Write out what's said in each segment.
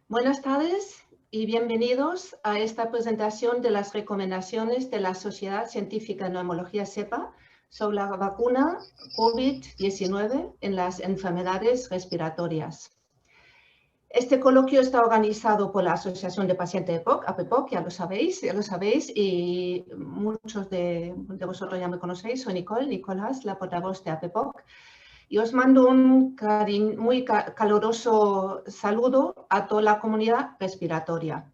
Buenas tardes y bienvenidos a esta presentación de las recomendaciones de la Sociedad Científica de Neumología SEPA sobre la vacuna COVID-19 en las enfermedades respiratorias. Este coloquio está organizado por la Asociación de Pacientes EPOC, APEPOC, ya lo sabéis, y muchos de vosotros ya me conocéis. Soy Nicole Haas, la portavoz de APEPOC. Y os mando un muy caluroso saludo a toda la comunidad respiratoria.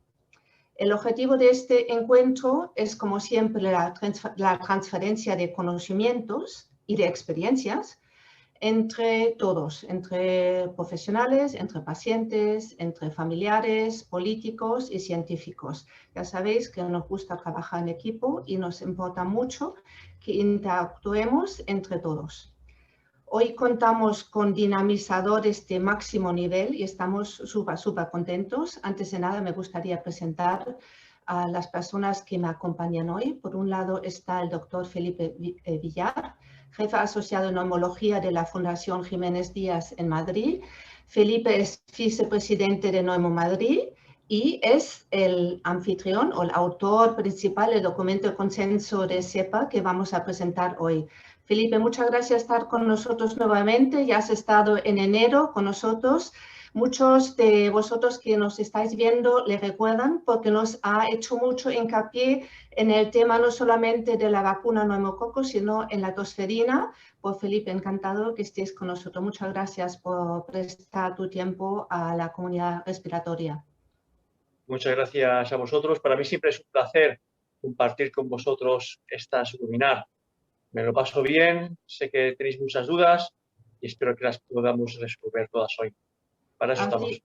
El objetivo de este encuentro es, como siempre, la transferencia de conocimientos y de experiencias entre todos, entre profesionales, entre pacientes, entre familiares, políticos y científicos. Ya sabéis que nos gusta trabajar en equipo y nos importa mucho que interactuemos entre todos. Hoy contamos con dinamizadores de máximo nivel y estamos súper contentos. Antes de nada, me gustaría presentar a las personas que me acompañan hoy. Por un lado está el doctor Felipe Villar, jefe asociado en neumología de la Fundación Jiménez Díaz en Madrid. Felipe es vicepresidente de Neumo Madrid y es el anfitrión o el autor principal del documento de consenso de SEPA que vamos a presentar hoy. Felipe, muchas gracias por estar con nosotros nuevamente. Ya has estado en enero con nosotros. Muchos de vosotros que nos estáis viendo le recuerdan porque nos ha hecho mucho hincapié en el tema no solamente de la vacuna neumococo, sino en la tosferina. Pues Felipe, encantado que estés con nosotros. Muchas gracias por prestar tu tiempo a la comunidad respiratoria. Muchas gracias a vosotros. Para mí siempre es un placer compartir con vosotros estas webinars. Me lo paso bien, sé que tenéis muchas dudas y espero que las podamos resolver todas hoy. Para eso estamos.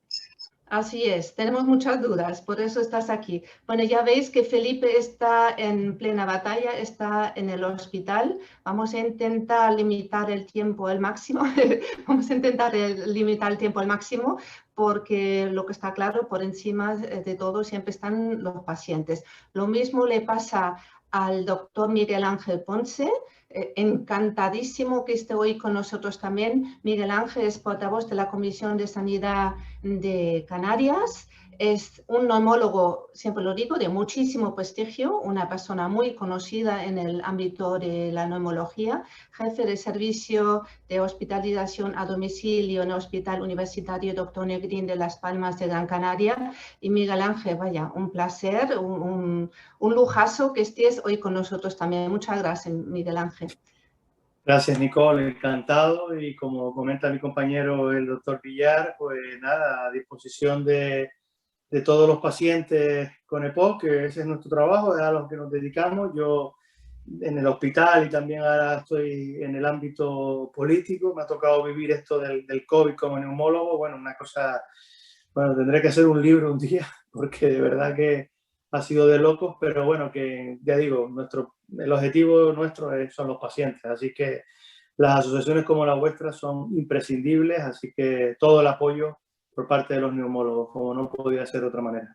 Así es, tenemos muchas dudas, por eso estás aquí. Bueno, ya veis que Felipe está en plena batalla, está en el hospital. Vamos a intentar limitar el tiempo al máximo, porque lo que está claro, por encima de todo siempre están los pacientes. Lo mismo le pasa al doctor Miguel Ángel Ponce. Encantadísimo que esté hoy con nosotros también. Miguel Ángel es portavoz de la Comisión de Sanidad de Canarias. Es un neumólogo, siempre lo digo, de muchísimo prestigio, una persona muy conocida en el ámbito de la neumología, jefe de servicio de hospitalización a domicilio en el Hospital Universitario Dr. Negrín de Las Palmas de Gran Canaria. Y Miguel Ángel, vaya, un placer, un lujazo que estés hoy con nosotros también. Muchas gracias, Miguel Ángel. Gracias, Nicole, encantado. Y como comenta mi compañero el doctor Villar, pues nada, a disposición de todos los pacientes con EPOC, que ese es nuestro trabajo, es a lo que nos dedicamos. Yo en el hospital y también ahora estoy en el ámbito político. Me ha tocado vivir esto del COVID como neumólogo. Bueno, una cosa, bueno, tendré que hacer un libro un día, porque de verdad que ha sido de locos, pero bueno, que ya digo, el objetivo nuestro son los pacientes, así que las asociaciones como la vuestra son imprescindibles, así que todo el apoyo por parte de los neumólogos, como no podía ser de otra manera.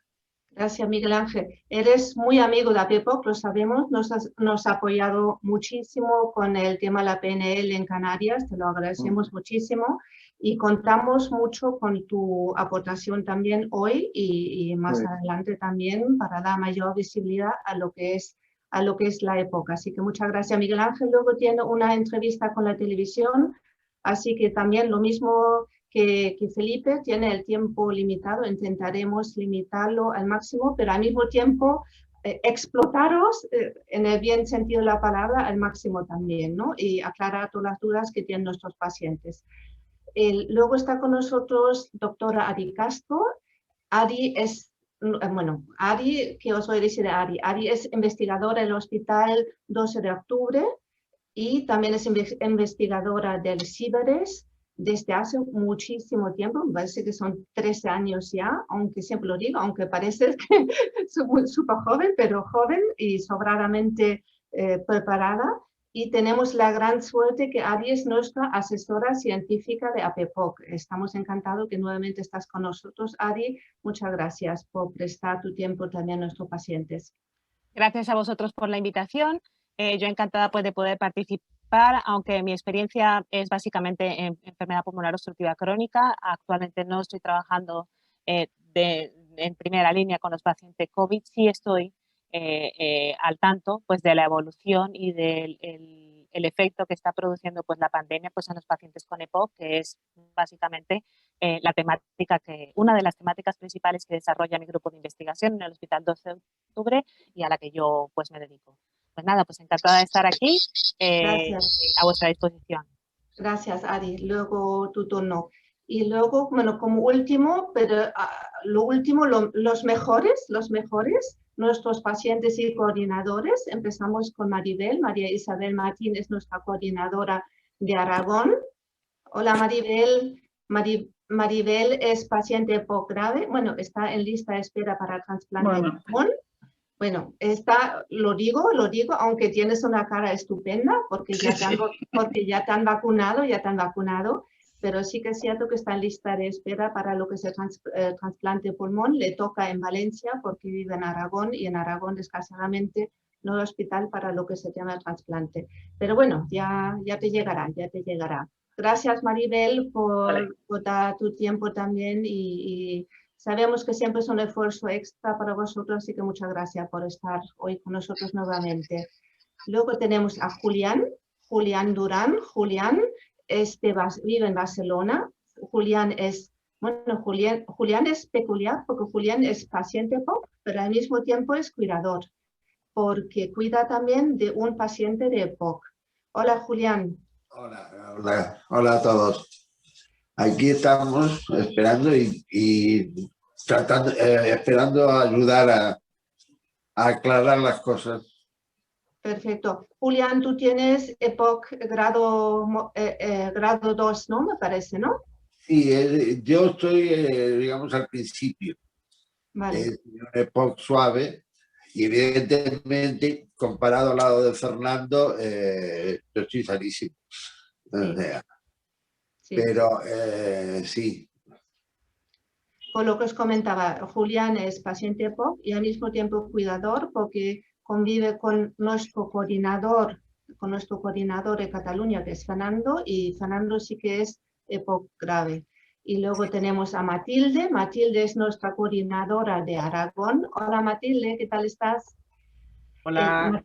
Gracias, Miguel Ángel. Eres muy amigo de APEPOC, lo sabemos, nos ha apoyado muchísimo con el tema de la PNL en Canarias, te lo agradecemos muchísimo y contamos mucho con tu aportación también hoy y más adelante también para dar mayor visibilidad a lo que es la época. Así que muchas gracias, Miguel Ángel. Luego tiene una entrevista con la televisión, así que también lo mismo que Felipe, tiene el tiempo limitado, intentaremos limitarlo al máximo, pero al mismo tiempo explotaros en el bien sentido de la palabra al máximo también, ¿no? Y aclarar todas las dudas que tienen nuestros pacientes. Luego está con nosotros doctora Ari Castro. Ari es, bueno, Ari, ¿qué os voy a decir de Ari? Ari es investigadora del Hospital 12 de Octubre y también es investigadora del CIBERES desde hace muchísimo tiempo, me parece que son 13 años ya, aunque siempre lo digo, aunque parece que soy súper joven, pero joven y sobradamente preparada. Y tenemos la gran suerte que Ari es nuestra asesora científica de APEPOC. Estamos encantados que nuevamente estás con nosotros, Ari. Muchas gracias por prestar tu tiempo también a nuestros pacientes. Gracias a vosotros por la invitación. Yo encantada pues, de poder participar, aunque mi experiencia es básicamente en enfermedad pulmonar obstructiva crónica. Actualmente no estoy trabajando en primera línea con los pacientes COVID, sí estoy al tanto pues, de la evolución y del el efecto que está produciendo pues, la pandemia pues, en los pacientes con EPOC, que es básicamente una de las temáticas principales que desarrolla mi grupo de investigación en el Hospital 12 de Octubre y a la que yo pues, me dedico. Pues nada, pues encantada de estar aquí a vuestra disposición. Gracias, Ari. Luego tu turno. Y luego, bueno, como último, pero los mejores, nuestros pacientes y coordinadores. Empezamos con Maribel. María Isabel Martín es nuestra coordinadora de Aragón. Hola, Maribel. Maribel es paciente EPOC grave. Bueno, está en lista de espera para trasplante de pulmón. Bueno, lo digo, aunque tienes una cara estupenda, porque ya te han vacunado, pero sí que es cierto que está en lista de espera para lo que es el trasplante de pulmón. Le toca en Valencia porque vive en Aragón y en Aragón desgraciadamente no hay hospital para lo que se llama el trasplante. Pero bueno, ya te llegará. Gracias, Maribel, por dar tu tiempo también y sabemos que siempre es un esfuerzo extra para vosotros, así que muchas gracias por estar hoy con nosotros nuevamente. Luego tenemos a Julián Durán. Julián vive en Barcelona. Julián es peculiar porque Julián es paciente EPOC, pero al mismo tiempo es cuidador, porque cuida también de un paciente de EPOC. Hola, Julián. Hola a todos. Aquí estamos esperando y esperando ayudar a aclarar las cosas. Perfecto. Julián, tú tienes EPOC grado 2, ¿no? Me parece, ¿no? Sí, yo estoy, digamos, al principio. Vale. Es un EPOC suave y evidentemente, comparado al lado de Fernando, yo estoy sanísimo. O sea, sí. Pero sí. Por lo que os comentaba, Julián es paciente EPOC y al mismo tiempo cuidador porque convive con nuestro coordinador de Cataluña, que es Fernando, y Fernando sí que es EPOC grave. Y luego tenemos a Matilde. Matilde es nuestra coordinadora de Aragón. Hola, Matilde, ¿qué tal estás? Hola.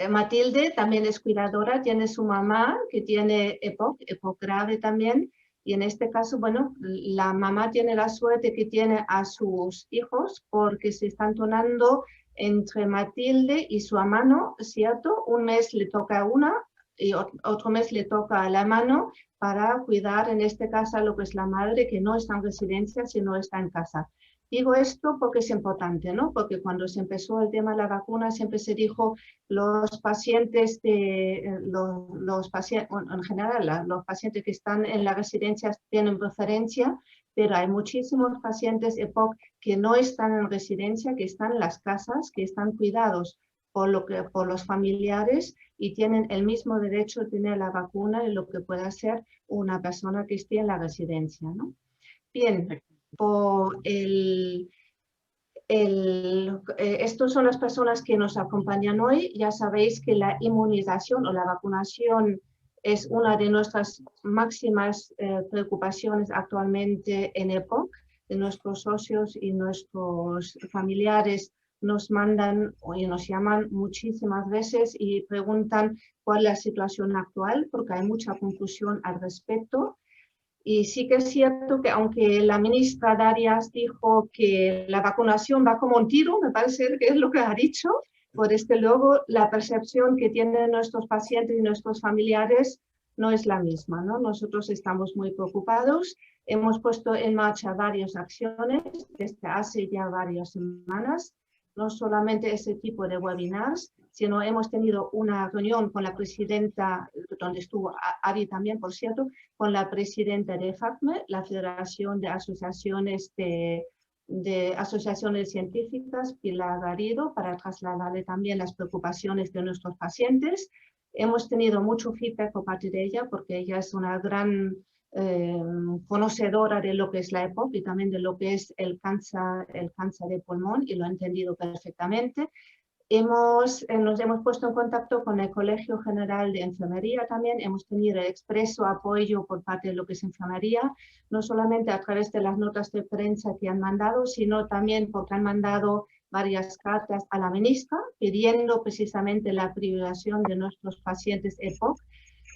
Matilde también es cuidadora, tiene su mamá que tiene EPOC grave también. Y en este caso, bueno, la mamá tiene la suerte que tiene a sus hijos porque se están turnando entre Matilde y su hermano, ¿cierto? Un mes le toca a una y otro mes le toca a la mano para cuidar, en este caso, a lo que es la madre que no está en residencia, sino está en casa. Digo esto porque es importante, ¿no? Porque cuando se empezó el tema de la vacuna siempre se dijo los pacientes en general, los pacientes que están en las residencias tienen preferencia, pero hay muchísimos pacientes EPOC que no están en residencia, que están en las casas, que están cuidados por los familiares y tienen el mismo derecho de tener la vacuna de lo que puede hacer una persona que esté en la residencia, ¿no? Bien. Estos son las personas que nos acompañan hoy. Ya sabéis que la inmunización o la vacunación es una de nuestras máximas preocupaciones actualmente en EPOC. De nuestros socios y nuestros familiares nos mandan y nos llaman muchísimas veces y preguntan cuál es la situación actual, porque hay mucha confusión al respecto. Y sí que es cierto que aunque la ministra Darias dijo que la vacunación va como un tiro, me parece que es lo que ha dicho, pues desde luego la percepción que tienen nuestros pacientes y nuestros familiares no es la misma, ¿no? Nosotros estamos muy preocupados, hemos puesto en marcha varias acciones desde hace ya varias semanas, no solamente ese tipo de webinars, sino hemos tenido una reunión con la presidenta, donde estuvo Ari también, por cierto, con la presidenta de FACME, la Federación de Asociaciones Asociaciones Científicas, Pilar Garrido, para trasladarle también las preocupaciones de nuestros pacientes. Hemos tenido mucho feedback por parte de ella, porque ella es una gran conocedora de lo que es la EPOC y también de lo que es el cáncer de pulmón, y lo ha entendido perfectamente. nos hemos puesto en contacto con el Colegio General de Enfermería también, hemos tenido expreso apoyo por parte de lo que es enfermería, no solamente a través de las notas de prensa que han mandado, sino también porque han mandado varias cartas a la ministra pidiendo precisamente la priorización de nuestros pacientes EPOC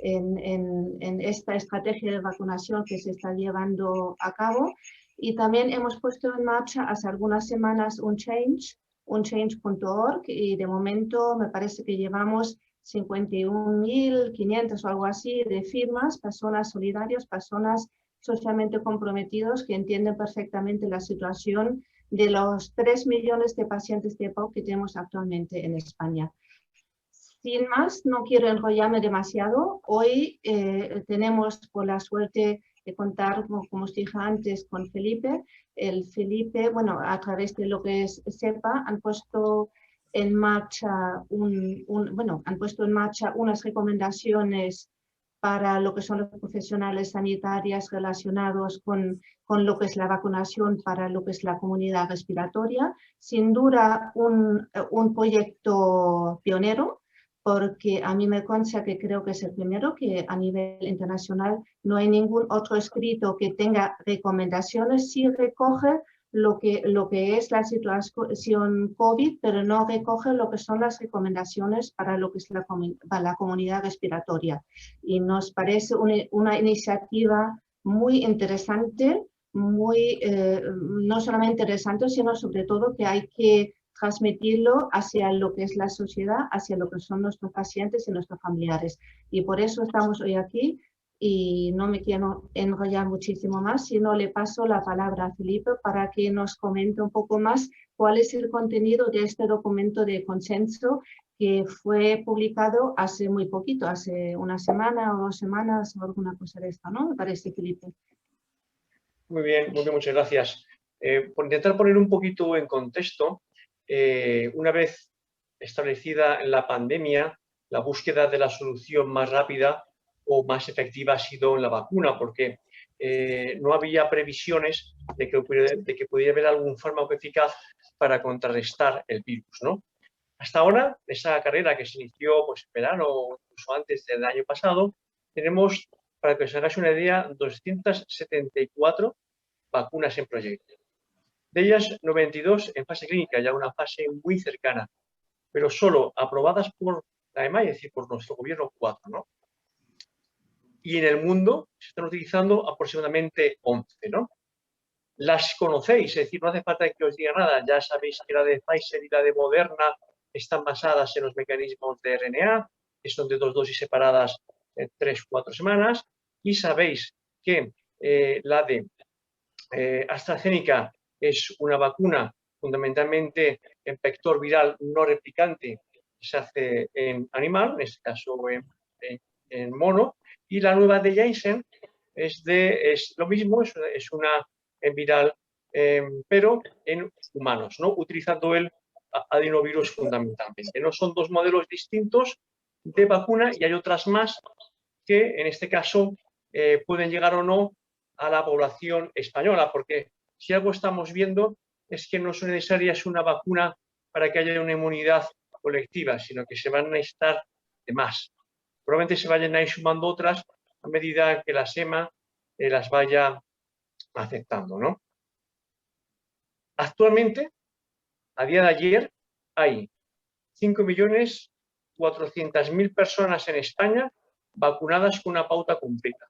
en esta estrategia de vacunación que se está llevando a cabo. Y también hemos puesto en marcha hace algunas semanas un change.org, y de momento me parece que llevamos 51.500 o algo así de firmas, personas solidarias, personas socialmente comprometidos que entienden perfectamente la situación de los 3 millones de pacientes de EPOC que tenemos actualmente en España. Sin más, no quiero enrollarme demasiado. Hoy tenemos por la suerte de contar, como os dije antes, con Felipe. El Felipe, bueno, a través de lo que es SEPA, han puesto en marcha unas recomendaciones para lo que son los profesionales sanitarios relacionados con lo que es la vacunación para lo que es la comunidad respiratoria. Sin duda, un proyecto pionero, porque a mí me consta que creo que es el primero, que a nivel internacional no hay ningún otro escrito que tenga recomendaciones, sí recoge lo que es la situación COVID, pero no recoge lo que son las recomendaciones para lo que es para la comunidad respiratoria. Y nos parece una iniciativa muy interesante, no solamente interesante, sino sobre todo que hay que transmitirlo hacia lo que es la sociedad, hacia lo que son nuestros pacientes y nuestros familiares. Y por eso estamos hoy aquí, y no me quiero enrollar muchísimo más, sino le paso la palabra a Felipe para que nos comente un poco más cuál es el contenido de este documento de consenso que fue publicado hace muy poquito, hace una semana o 2 semanas o alguna cosa de esta, ¿no? Me parece, Felipe. Muy bien, muchas gracias. Por intentar poner un poquito en contexto, una vez establecida la pandemia, la búsqueda de la solución más rápida o más efectiva ha sido la vacuna, porque no había previsiones de que pudiera haber algún fármaco eficaz para contrarrestar el virus, ¿no? Hasta ahora, esa carrera que se inició pues, en verano o incluso antes del año pasado, tenemos, para que os hagáis una idea, 274 vacunas en proyecto. De ellas, 92 en fase clínica, ya una fase muy cercana, pero solo aprobadas por la EMA, es decir, por nuestro gobierno, 4, ¿no? Y en el mundo se están utilizando aproximadamente 11, ¿no? Las conocéis, es decir, no hace falta que os diga nada, ya sabéis que la de Pfizer y la de Moderna están basadas en los mecanismos de RNA, que son de 2 dosis separadas en 3-4 semanas, y sabéis que la de AstraZeneca es una vacuna fundamentalmente en vector viral no replicante que se hace en animal, en este caso en mono, y la nueva de Janssen es lo mismo, es una viral, pero en humanos, ¿no? Utilizando el adenovirus fundamentalmente. No son 2 modelos distintos de vacuna, y hay otras más que en este caso pueden llegar o no a la población española, porque si algo estamos viendo es que no es necesaria una vacuna para que haya una inmunidad colectiva, sino que se van a necesitar de más. Probablemente se vayan a ir sumando otras a medida que la EMA las vaya aceptando, ¿no? Actualmente, a día de ayer, hay 5.400.000 personas en España vacunadas con una pauta completa,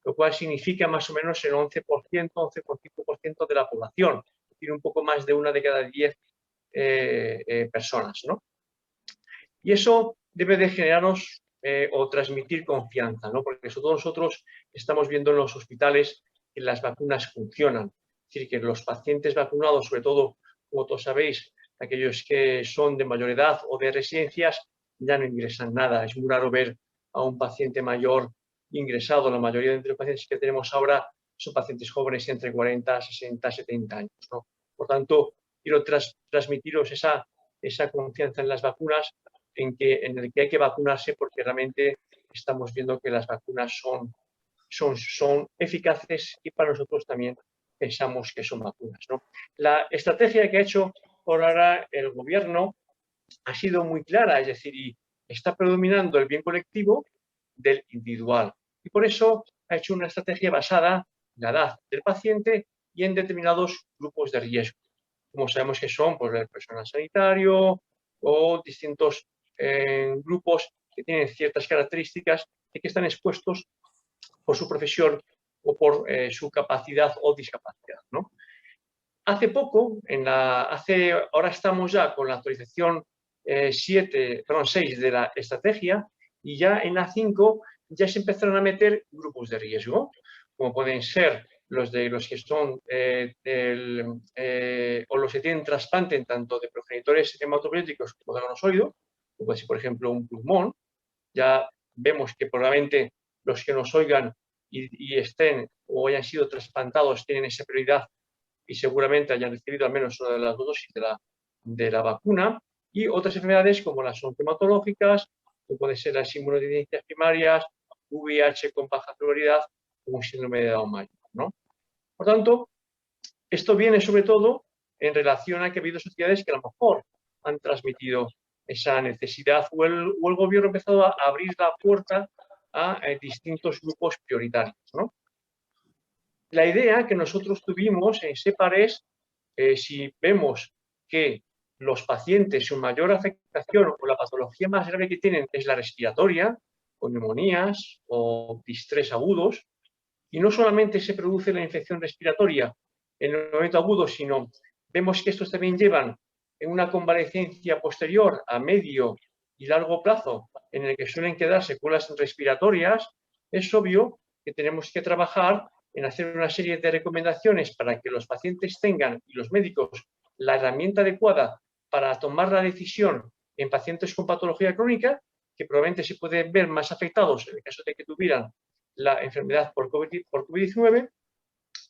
lo cual significa más o menos el 11%, 11,5% de la población, tiene un poco más de 1 de cada 10 personas, ¿no? Y eso debe de generarnos o transmitir confianza, ¿no? Porque sobre todo nosotros estamos viendo en los hospitales que las vacunas funcionan. Es decir, que los pacientes vacunados, sobre todo, como todos sabéis, aquellos que son de mayor edad o de residencias, ya no ingresan nada. Es muy raro ver a un paciente mayor ingresado. La mayoría de los pacientes que tenemos ahora son pacientes jóvenes entre 40, 60, 70 años, ¿no? Por tanto, quiero transmitiros esa confianza en las vacunas, en el que hay que vacunarse, porque realmente estamos viendo que las vacunas son eficaces, y para nosotros también pensamos que son vacunas, ¿no? La estrategia que ha hecho por ahora el gobierno ha sido muy clara, es decir, y está predominando el bien colectivo del individual. Y por eso ha hecho una estrategia basada en la edad del paciente y en determinados grupos de riesgo, como sabemos que son pues, el personal sanitario o distintos grupos que tienen ciertas características y que están expuestos por su profesión o por su capacidad o discapacidad, ¿no? Hace poco, ahora estamos ya con la actualización 6 de la estrategia y ya en la 5 ya se empezaron a meter grupos de riesgo, como pueden ser los que son o los que tienen trasplante tanto de progenitores hematopoyéticos como de monozoido, como puede ser, por ejemplo, un pulmón. Ya vemos que probablemente los que nos oigan y estén o hayan sido trasplantados tienen esa prioridad y seguramente hayan recibido al menos una de las dos dosis de la vacuna, y otras enfermedades como las oncohematológicas, que pueden ser las inmunodeficiencias primarias, VIH con baja prioridad, como un síndrome de Down mayor, ¿no? Por tanto, esto viene sobre todo en relación a que ha habido sociedades que a lo mejor han transmitido esa necesidad o el gobierno ha empezado a abrir la puerta a distintos grupos prioritarios, ¿no? La idea que nosotros tuvimos en SEPAR es, si vemos que los pacientes, su mayor afectación o la patología más grave que tienen es la respiratoria, o neumonías o distrés agudos, y no solamente se produce la infección respiratoria en el momento agudo, sino vemos que estos también llevan en una convalecencia posterior a medio y largo plazo, en el que suelen quedar secuelas respiratorias, es obvio que tenemos que trabajar en hacer una serie de recomendaciones para que los pacientes tengan y los médicos la herramienta adecuada para tomar la decisión en pacientes con patología crónica, que probablemente se pueden ver más afectados en el caso de que tuvieran la enfermedad por COVID-19,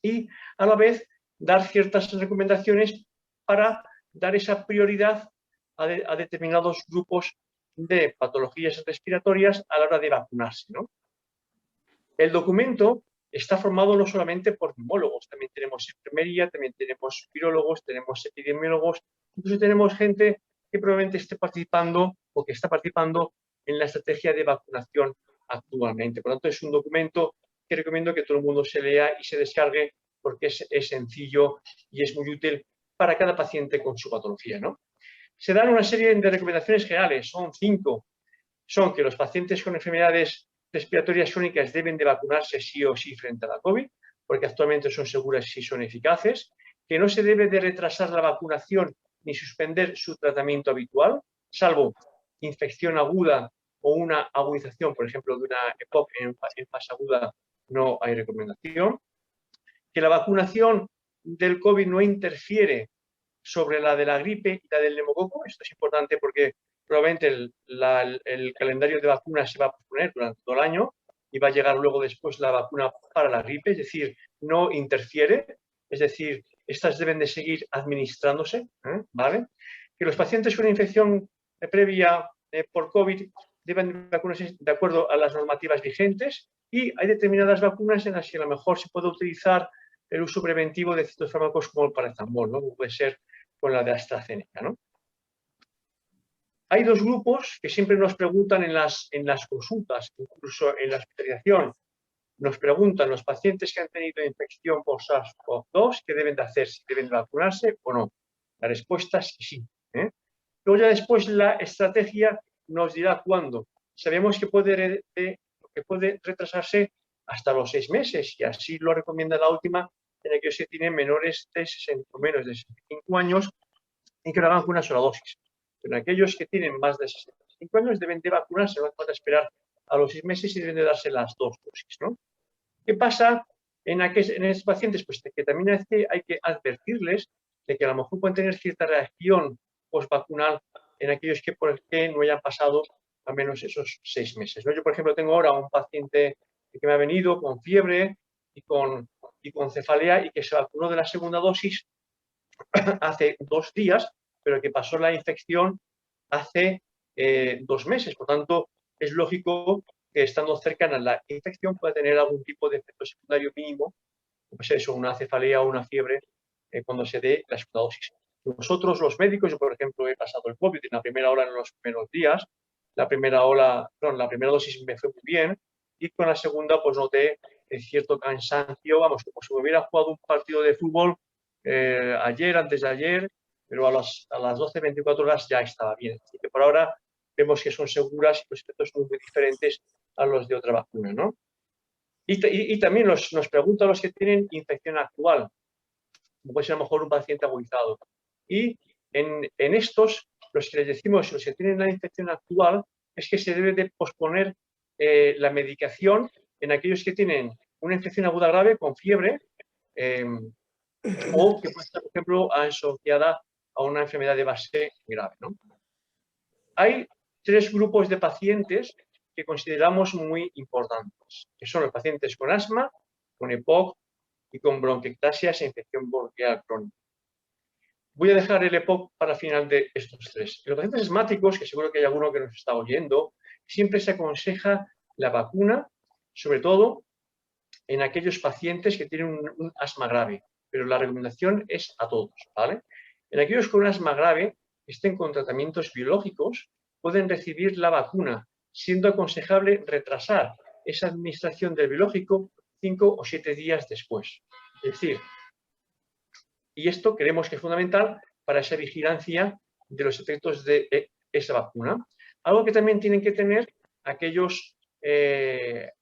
y a la vez dar ciertas recomendaciones para dar esa prioridad a determinados grupos de patologías respiratorias a la hora de vacunarse, ¿no? El documento está formado no solamente por neumólogos, también tenemos enfermería, también tenemos virólogos, tenemos epidemiólogos, incluso tenemos gente que probablemente esté participando o que está participando en la estrategia de vacunación actualmente. Por lo tanto, es un documento que recomiendo que todo el mundo se lea y se descargue porque es sencillo y es muy útil para cada paciente con su patología, ¿no? Se dan una serie de recomendaciones generales, son 5. Son que los pacientes con enfermedades respiratorias crónicas deben de vacunarse sí o sí frente a la COVID, porque actualmente son seguras y son eficaces, que no se debe de retrasar la vacunación ni suspender su tratamiento habitual, salvo infección aguda o una agudización, por ejemplo, de una EPOC en fase aguda, no hay recomendación, que la vacunación del COVID no interfiere sobre la de la gripe y la del neumococo. Esto es importante porque probablemente el calendario de vacunas se va a posponer durante todo el año y va a llegar luego después la vacuna para la gripe, es decir, no interfiere, es decir, estas deben de seguir administrándose, ¿vale? Que los pacientes con infección previa por COVID deben vacunarse de acuerdo a las normativas vigentes, y hay determinadas vacunas en las que a lo mejor se puede utilizar el uso preventivo de ciertos fármacos como el paracetamol, ¿no? Como puede ser con la de AstraZeneca, ¿no? Hay 2 grupos que siempre nos preguntan en las consultas, incluso en la hospitalización. Nos preguntan los pacientes que han tenido infección por SARS-CoV-2 qué deben de hacer, si deben de vacunarse o no. La respuesta es que sí. Luego ya después la estrategia nos dirá cuándo. Sabemos que puede retrasarse hasta los 6 meses, y así lo recomienda la última, en aquellos que tienen menores de 60 o menos de 65 años y que lo hagan con una sola dosis. Pero aquellos que tienen más de 65 años deben de vacunarse, no hace falta esperar a los 6 meses y deben de darse las 2 dosis, ¿no? ¿Qué pasa en estos pacientes? Pues que también hay que advertirles de que a lo mejor pueden tener cierta reacción postvacunal en aquellos que no hayan pasado al menos esos 6 meses, ¿no? Yo, por ejemplo, tengo ahora un paciente que me ha venido con fiebre y con cefalea y que se vacunó de la segunda dosis hace 2 días, pero que pasó la infección hace 2 meses. Por tanto, es lógico que estando cercana a la infección pueda tener algún tipo de efecto secundario mínimo, pues eso, una cefalea o una fiebre, cuando se dé la segunda dosis. Nosotros, los médicos, yo por ejemplo he pasado el COVID en la primera ola en los primeros días, la primera dosis me fue muy bien y con la segunda pues noté cierto cansancio, vamos, como si me hubiera jugado un partido de fútbol ayer, antes de ayer, pero a las 12-24 horas ya estaba bien. Así que por ahora vemos que son seguras y los efectos son muy diferentes a los de otra vacuna, ¿no? Y también nos preguntan los que tienen infección actual, como puede ser a lo mejor un paciente agudizado. Y en estos, los que les decimos, los que tienen la infección actual, es que se debe de posponer la medicación en aquellos que tienen una infección aguda grave con fiebre o que puede estar, por ejemplo, asociada a una enfermedad de base grave, ¿no? Hay 3 grupos de pacientes que consideramos muy importantes, que son los pacientes con asma, con EPOC y con bronquiectasias e infección bronquial crónica. Voy a dejar el EPOC para el final de estos 3. En los pacientes asmáticos, que seguro que hay alguno que nos está oyendo, siempre se aconseja la vacuna, sobre todo en aquellos pacientes que tienen un asma grave, pero la recomendación es a todos, ¿vale? En aquellos con un asma grave que estén con tratamientos biológicos, pueden recibir la vacuna, siendo aconsejable retrasar esa administración del biológico 5 o 7 días después. Es decir, y esto creemos que es fundamental para esa vigilancia de los efectos de esa vacuna. Algo que también tienen que tener aquellos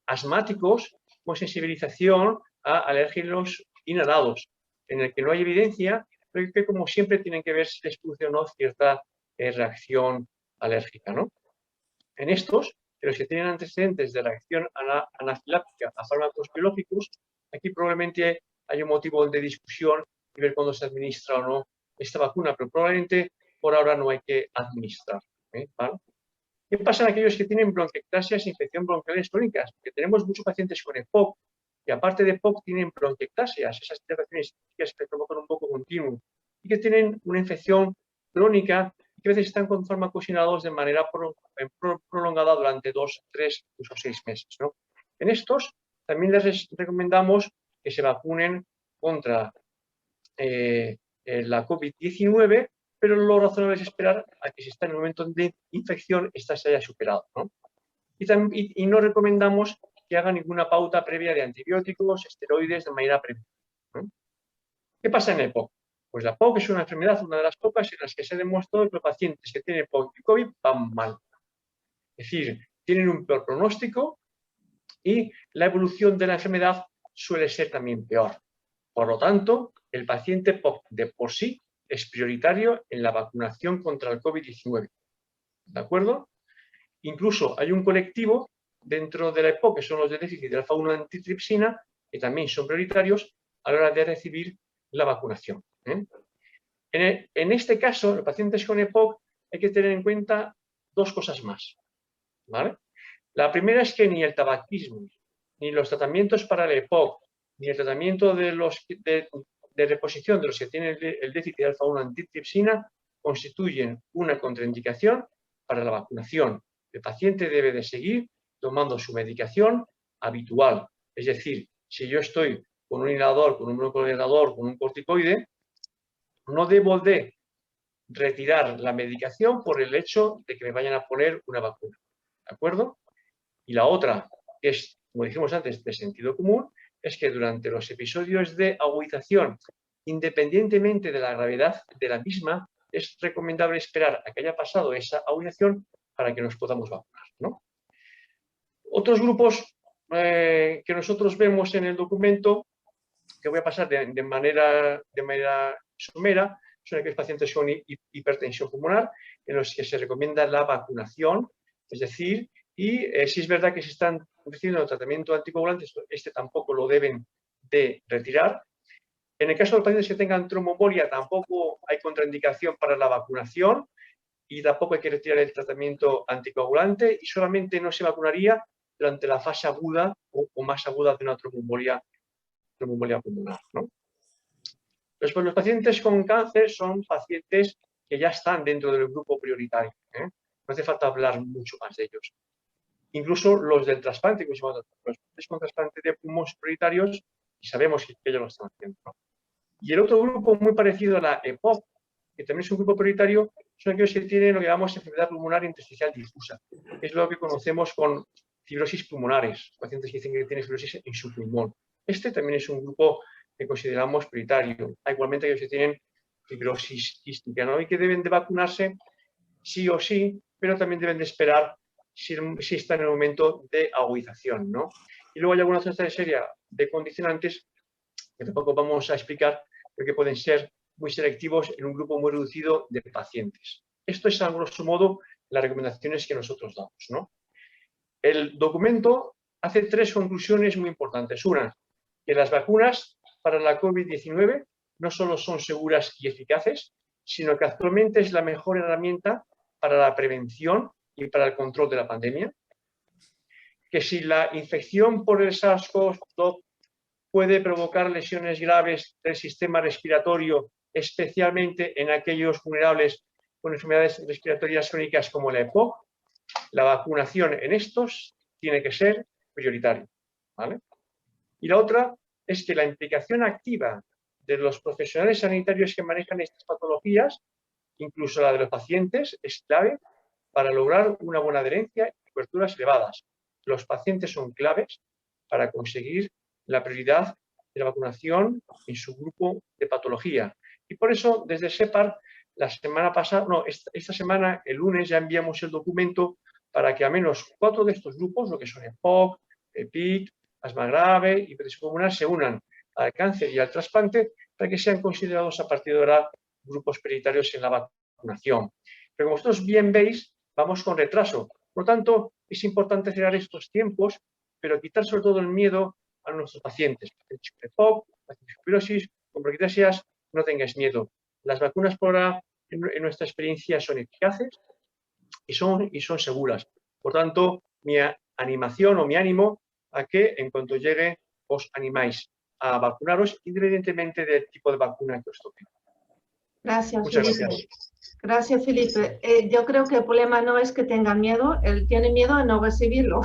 asmáticos con sensibilización a alérgenos inhalados, en el que no hay evidencia, pero que como siempre tienen que ver si les produce o no cierta reacción alérgica, ¿no? En estos, de los que tienen antecedentes de reacción anafiláctica a fármacos biológicos, aquí probablemente hay un motivo de discusión y ver cuándo se administra o no esta vacuna, pero probablemente por ahora no hay que administrar, ¿vale? ¿Qué pasa en aquellos que tienen bronquiectasias e infección bronquiales crónicas? Porque tenemos muchos pacientes con EPOC que aparte de EPOC tienen bronquiectasias, esas reacciones que se provocan un poco continuo y que tienen una infección crónica y que a veces están con fármacos inhalados de manera prolongada durante 2, 3, incluso 6 meses, ¿no? En estos también les recomendamos que se vacunen contra la COVID-19, pero lo razonable es esperar a que si está en el momento de infección, esta se haya superado, ¿no? Y no recomendamos que hagan ninguna pauta previa de antibióticos, esteroides de manera previa, ¿no? ¿Qué pasa en el EPOC? Pues la EPOC es una enfermedad, una de las pocas en las que se ha demostrado que los pacientes que tienen EPOC y COVID van mal. Es decir, tienen un peor pronóstico y la evolución de la enfermedad suele ser también peor. Por lo tanto, el paciente EPOC de por sí es prioritario en la vacunación contra el COVID-19. ¿De acuerdo? Incluso hay un colectivo dentro de la EPOC, que son los de déficit de alfa-1 antitripsina, que también son prioritarios a la hora de recibir la vacunación. En este caso, los pacientes con EPOC hay que tener en cuenta 2 cosas más, ¿vale? La primera es que ni el tabaquismo, ni los tratamientos para el EPOC, ni el tratamiento de reposición de los que tienen el déficit de alfa-1 antitripsina constituyen una contraindicación para la vacunación. El paciente debe de seguir tomando su medicación habitual. Es decir, si yo estoy con un inhalador, con un broncodilatador, con un corticoide, no debo de retirar la medicación por el hecho de que me vayan a poner una vacuna. ¿De acuerdo? Y la otra, que es, como dijimos antes, de sentido común, es que durante los episodios de agudización, independientemente de la gravedad de la misma, es recomendable esperar a que haya pasado esa agudización para que nos podamos vacunar, ¿no? Otros grupos que nosotros vemos en el documento, que voy a pasar de manera somera, son aquellos pacientes con hipertensión pulmonar, en los que se recomienda la vacunación, es decir, y si es verdad que se están recibiendo tratamiento anticoagulante, este tampoco lo deben de retirar. En el caso de los pacientes que tengan tromboembolia, tampoco hay contraindicación para la vacunación y tampoco hay que retirar el tratamiento anticoagulante y solamente no se vacunaría durante la fase aguda o más aguda de una tromboembolia pulmonar, ¿no? Pues los pacientes con cáncer son pacientes que ya están dentro del grupo prioritario, ¿eh? No hace falta hablar mucho más de ellos. Incluso los del trasplante, los pacientes con trasplante de pulmón prioritarios, y sabemos que ellos lo están haciendo, ¿no? Y el otro grupo muy parecido a la EPOC que también es un grupo prioritario, son aquellos que tienen lo que llamamos enfermedad pulmonar intersticial difusa. Es lo que conocemos con fibrosis pulmonares, pacientes que dicen que tienen fibrosis en su pulmón. Este también es un grupo que consideramos prioritario. Igualmente aquellos que tienen fibrosis quística, ¿no? Y que deben de vacunarse sí o sí, pero también deben de esperar si están en el momento de agudización, ¿no? Y luego hay alguna otra serie de condicionantes que tampoco vamos a explicar, pero que pueden ser muy selectivos en un grupo muy reducido de pacientes. Esto es, a grosso modo, las recomendaciones que nosotros damos, ¿no? El documento hace 3 conclusiones muy importantes. Una, que las vacunas para la COVID-19 no solo son seguras y eficaces, sino que actualmente es la mejor herramienta para la prevención y para el control de la pandemia. Que si la infección por el SARS-CoV-2 puede provocar lesiones graves del sistema respiratorio, especialmente en aquellos vulnerables con enfermedades respiratorias crónicas como la EPOC, la vacunación en estos tiene que ser prioritaria, ¿vale? Y la otra es que la implicación activa de los profesionales sanitarios que manejan estas patologías, incluso la de los pacientes, es clave para lograr una buena adherencia y coberturas elevadas. Los pacientes son claves para conseguir la prioridad de la vacunación en su grupo de patología. Y por eso, desde SEPAR, la semana pasada, no, esta semana, el lunes, ya enviamos el documento para que al menos 4 de estos grupos, lo que son EPOC, EPIC, asma grave y hipertensión pulmonar, se unan al cáncer y al trasplante para que sean considerados a partir de ahora grupos prioritarios en la vacunación. Pero como vosotros bien veis, vamos con retraso. Por lo tanto, es importante acelerar estos tiempos, pero quitar sobre todo el miedo a nuestros pacientes. Pacientes con EPOC, pacientes con fibrosis, con bronquiectasias, no tengáis miedo. Las vacunas por ahora, en nuestra experiencia, son eficaces y son seguras. Por tanto, mi animación o mi ánimo a que en cuanto llegue os animáis a vacunaros independientemente del tipo de vacuna que os toque. Gracias, Muchas Felipe. gracias. Gracias, Felipe. Yo creo que el problema no es que tengan miedo, él tiene miedo de no recibirlo.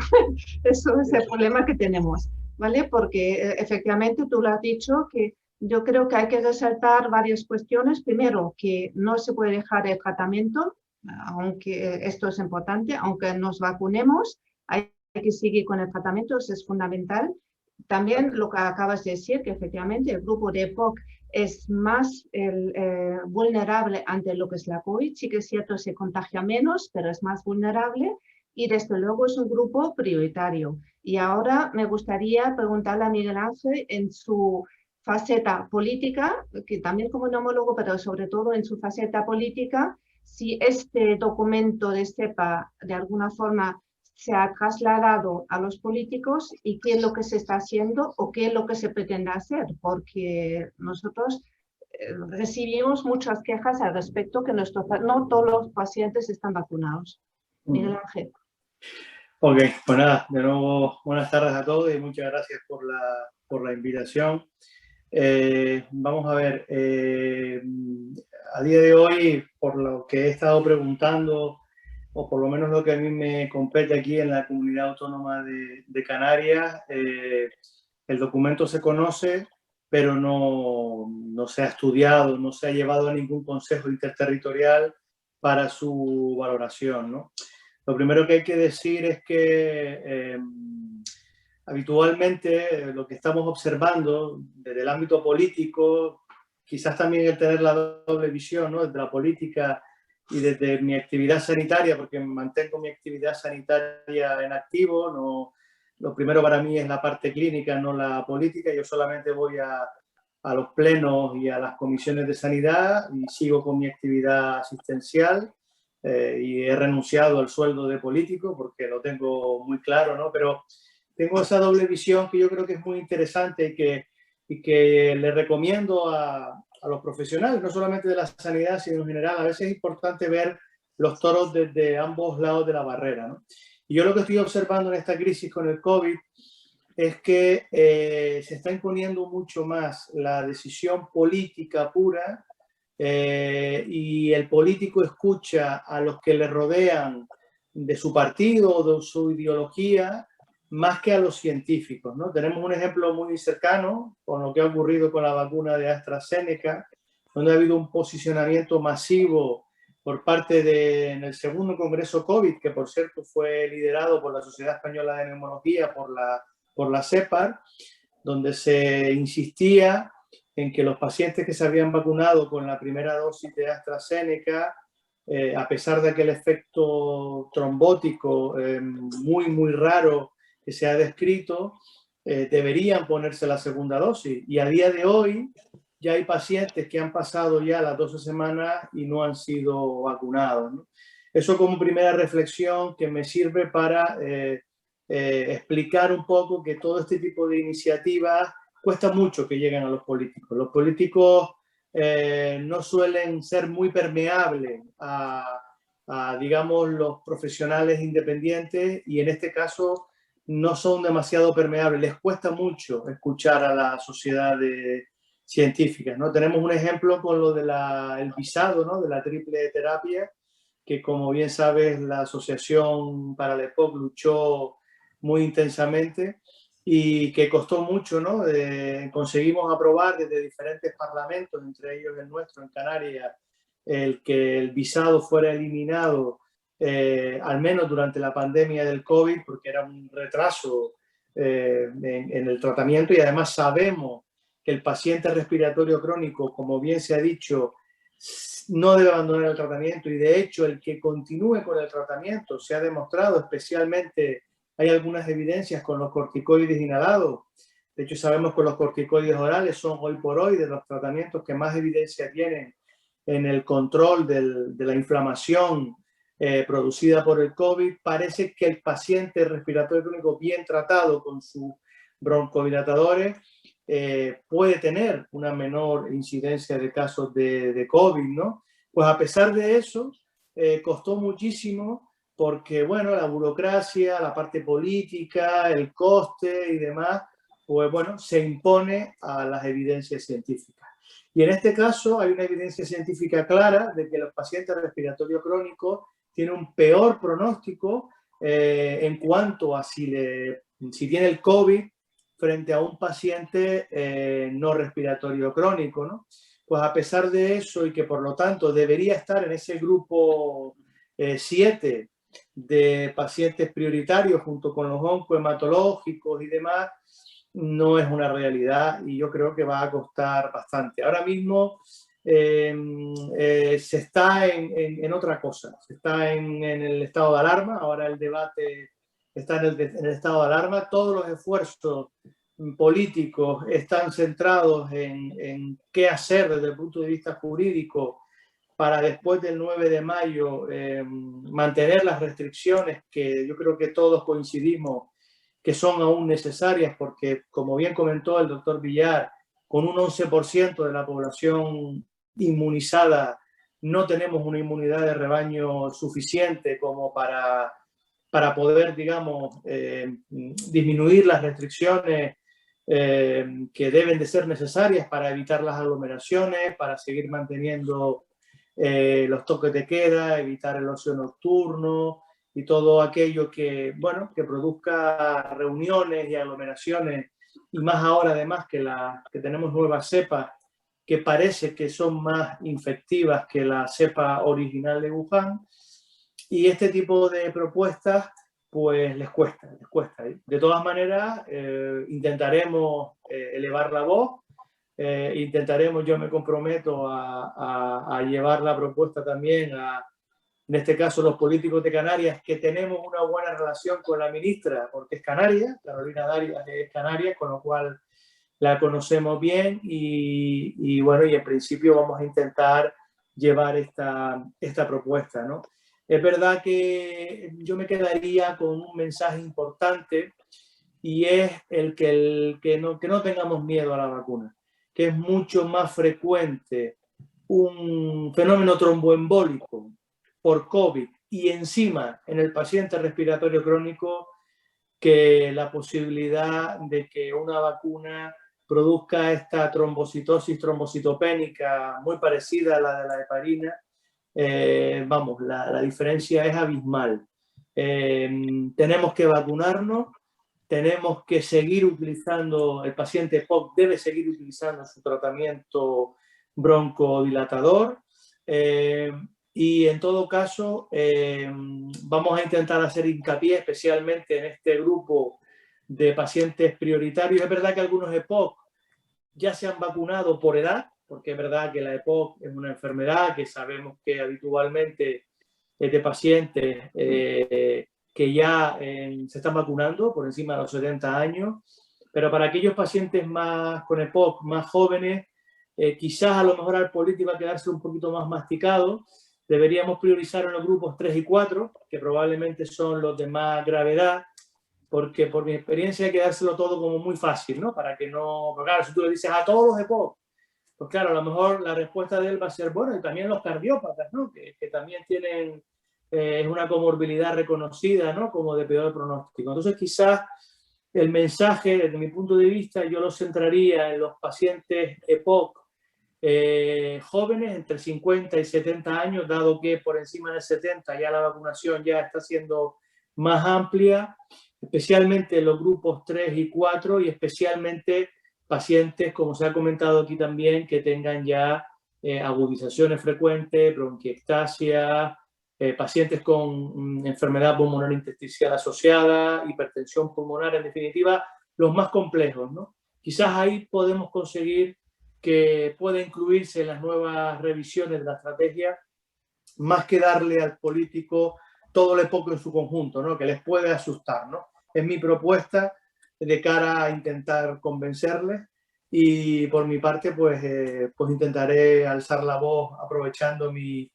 Eso es el problema que tenemos, ¿vale? Porque efectivamente tú lo has dicho, que yo creo que hay que resaltar varias cuestiones. Primero, que no se puede dejar el tratamiento, aunque esto es importante, aunque nos vacunemos, hay que seguir con el tratamiento, eso es fundamental. También lo que acabas de decir, que efectivamente el grupo de EPOC es más vulnerable ante lo que es la COVID. Sí que es cierto, se contagia menos, pero es más vulnerable y desde luego es un grupo prioritario. Y ahora me gustaría preguntarle a Miguel Ángel en su faceta política, que también como neumólogo, pero sobre todo en su faceta política, si este documento de SEPA de alguna forma se ha trasladado a los políticos y qué es lo que se está haciendo o qué es lo que se pretende hacer, porque nosotros recibimos muchas quejas al respecto que no todos los pacientes están vacunados. Miguel Ángel. Ok, pues nada, de nuevo buenas tardes a todos y muchas gracias por la invitación. Vamos a ver, a día de hoy, por lo que he estado preguntando, o por lo menos lo que a mí me compete aquí en la Comunidad Autónoma de Canarias, el documento se conoce, pero no se ha estudiado, no se ha llevado a ningún consejo interterritorial para su valoración, ¿no? Lo primero que hay que decir es que habitualmente lo que estamos observando desde el ámbito político, quizás también el tener la doble visión, ¿no? Desde la política y desde mi actividad sanitaria, porque mantengo mi actividad sanitaria en activo, no, lo primero para mí es la parte clínica, no la política. Yo solamente voy a los plenos y a las comisiones de sanidad y sigo con mi actividad asistencial y he renunciado al sueldo de político porque lo tengo muy claro, ¿no? Pero tengo esa doble visión que yo creo que es muy interesante y que le recomiendo a los profesionales, no solamente de la sanidad, sino en general. A veces es importante ver los toros desde ambos lados de la barrera, ¿no? Y yo lo que estoy observando en esta crisis con el COVID es que se está imponiendo mucho más la decisión política pura y el político escucha a los que le rodean de su partido o de su ideología más que a los científicos, ¿no? Tenemos un ejemplo muy cercano con lo que ha ocurrido con la vacuna de AstraZeneca, donde ha habido un posicionamiento masivo por parte en el segundo Congreso COVID, que por cierto fue liderado por la Sociedad Española de Neumología, por la CEPAR, donde se insistía en que los pacientes que se habían vacunado con la primera dosis de AstraZeneca, a pesar de aquel efecto trombótico muy raro que se ha descrito, deberían ponerse la segunda dosis. Y a día de hoy ya hay pacientes que han pasado ya las 12 semanas y no han sido vacunados, ¿no? Eso como primera reflexión que me sirve para explicar un poco que todo este tipo de iniciativas cuesta mucho que lleguen a los políticos. Los políticos no suelen ser muy permeables a, digamos, los profesionales independientes, y en este caso no son demasiado permeables. Les cuesta mucho escuchar a la sociedad científica, ¿no? Tenemos un ejemplo con lo del visado, ¿no? De la triple terapia, que como bien sabes la Asociación para la EPOC luchó muy intensamente y que costó mucho, ¿no? Conseguimos aprobar desde diferentes parlamentos, entre ellos el nuestro en Canarias, el que el visado fuera eliminado, al menos durante la pandemia del COVID, porque era un retraso en el tratamiento, y además sabemos que el paciente respiratorio crónico, como bien se ha dicho, no debe abandonar el tratamiento, y de hecho el que continúe con el tratamiento se ha demostrado, especialmente hay algunas evidencias con los corticoides inhalados. De hecho sabemos que los corticoides orales son hoy por hoy de los tratamientos que más evidencia tienen en el control de la inflamación producida por el COVID. Parece que el paciente respiratorio crónico bien tratado con sus broncodilatadores puede tener una menor incidencia de casos de COVID, ¿no? Pues a pesar de eso, costó muchísimo porque, bueno, la burocracia, la parte política, el coste y demás, pues bueno, se impone a las evidencias científicas. Y en este caso hay una evidencia científica clara de que los pacientes respiratorios crónicos tienen un peor pronóstico en cuanto a si tiene el COVID frente a un paciente no respiratorio crónico, ¿no? Pues a pesar de eso, y que por lo tanto debería estar en ese grupo 7 de pacientes prioritarios junto con los oncohematológicos y demás, no es una realidad, y yo creo que va a costar bastante. Ahora mismo se está en otra cosa, se está en el estado de alarma. Ahora el debate está en el estado de alarma. Todos los esfuerzos políticos están centrados en qué hacer desde el punto de vista jurídico para después del 9 de mayo mantener las restricciones que yo creo que todos coincidimos que son aún necesarias, porque, como bien comentó el doctor Villar, con un 11% de la población inmunizada no tenemos una inmunidad de rebaño suficiente como para poder, digamos, disminuir las restricciones que deben de ser necesarias para evitar las aglomeraciones, para seguir manteniendo los toques de queda, evitar el ocio nocturno y todo aquello que, bueno, que produzca reuniones y aglomeraciones, y más ahora además que tenemos nuevas cepas que parece que son más infectivas que la cepa original de Wuhan. Y este tipo de propuestas pues les cuesta. De todas maneras, intentaremos elevar la voz, intentaremos, yo me comprometo a llevar la propuesta también en este caso los políticos de Canarias, que tenemos una buena relación con la ministra, porque es canaria, Carolina Darias es canaria, con lo cual la conocemos bien, y bueno, y en principio vamos a intentar llevar esta propuesta, ¿no? Es verdad que yo me quedaría con un mensaje importante, y es el que no tengamos miedo a la vacuna, que es mucho más frecuente un fenómeno tromboembólico por COVID y encima en el paciente respiratorio crónico que la posibilidad de que una vacuna produzca esta trombocitosis trombocitopénica muy parecida a la de la heparina. Vamos, la diferencia es abismal. Tenemos que vacunarnos, tenemos que seguir utilizando, el paciente POC debe seguir utilizando su tratamiento broncodilatador. Y en todo caso, vamos a intentar hacer hincapié especialmente en este grupo de pacientes prioritarios. Es verdad que algunos EPOC ya se han vacunado por edad, porque es verdad que la EPOC es una enfermedad que sabemos que habitualmente es de pacientes que ya se están vacunando por encima de los 70 años, pero para aquellos pacientes con EPOC más jóvenes, quizás a lo mejor al político va a quedarse un poquito más masticado. Deberíamos priorizar en los grupos 3 y 4, que probablemente son los de más gravedad, porque por mi experiencia hay que dárselo todo como muy fácil, ¿no? Para que no... Porque claro, si tú le dices a todos los EPOC, pues claro, a lo mejor la respuesta de él va a ser, bueno, y también los cardiópatas, ¿no? Que también tienen una comorbilidad reconocida, ¿no? Como de peor pronóstico. Entonces, quizás el mensaje, desde mi punto de vista, yo lo centraría en los pacientes EPOC jóvenes, entre 50 y 70 años, dado que por encima de 70 ya la vacunación ya está siendo más amplia, especialmente en los grupos 3 y 4 y especialmente pacientes, como se ha comentado aquí también, que tengan ya agudizaciones frecuentes, bronquiectasia, pacientes con enfermedad pulmonar intersticial asociada, hipertensión pulmonar, en definitiva, los más complejos, ¿no? Quizás ahí podemos conseguir que pueda incluirse en las nuevas revisiones de la estrategia, más que darle al político todo el EPOC en su conjunto, ¿no? Que les puede asustar, ¿no? Es mi propuesta de cara a intentar convencerles y por mi parte pues intentaré alzar la voz aprovechando mi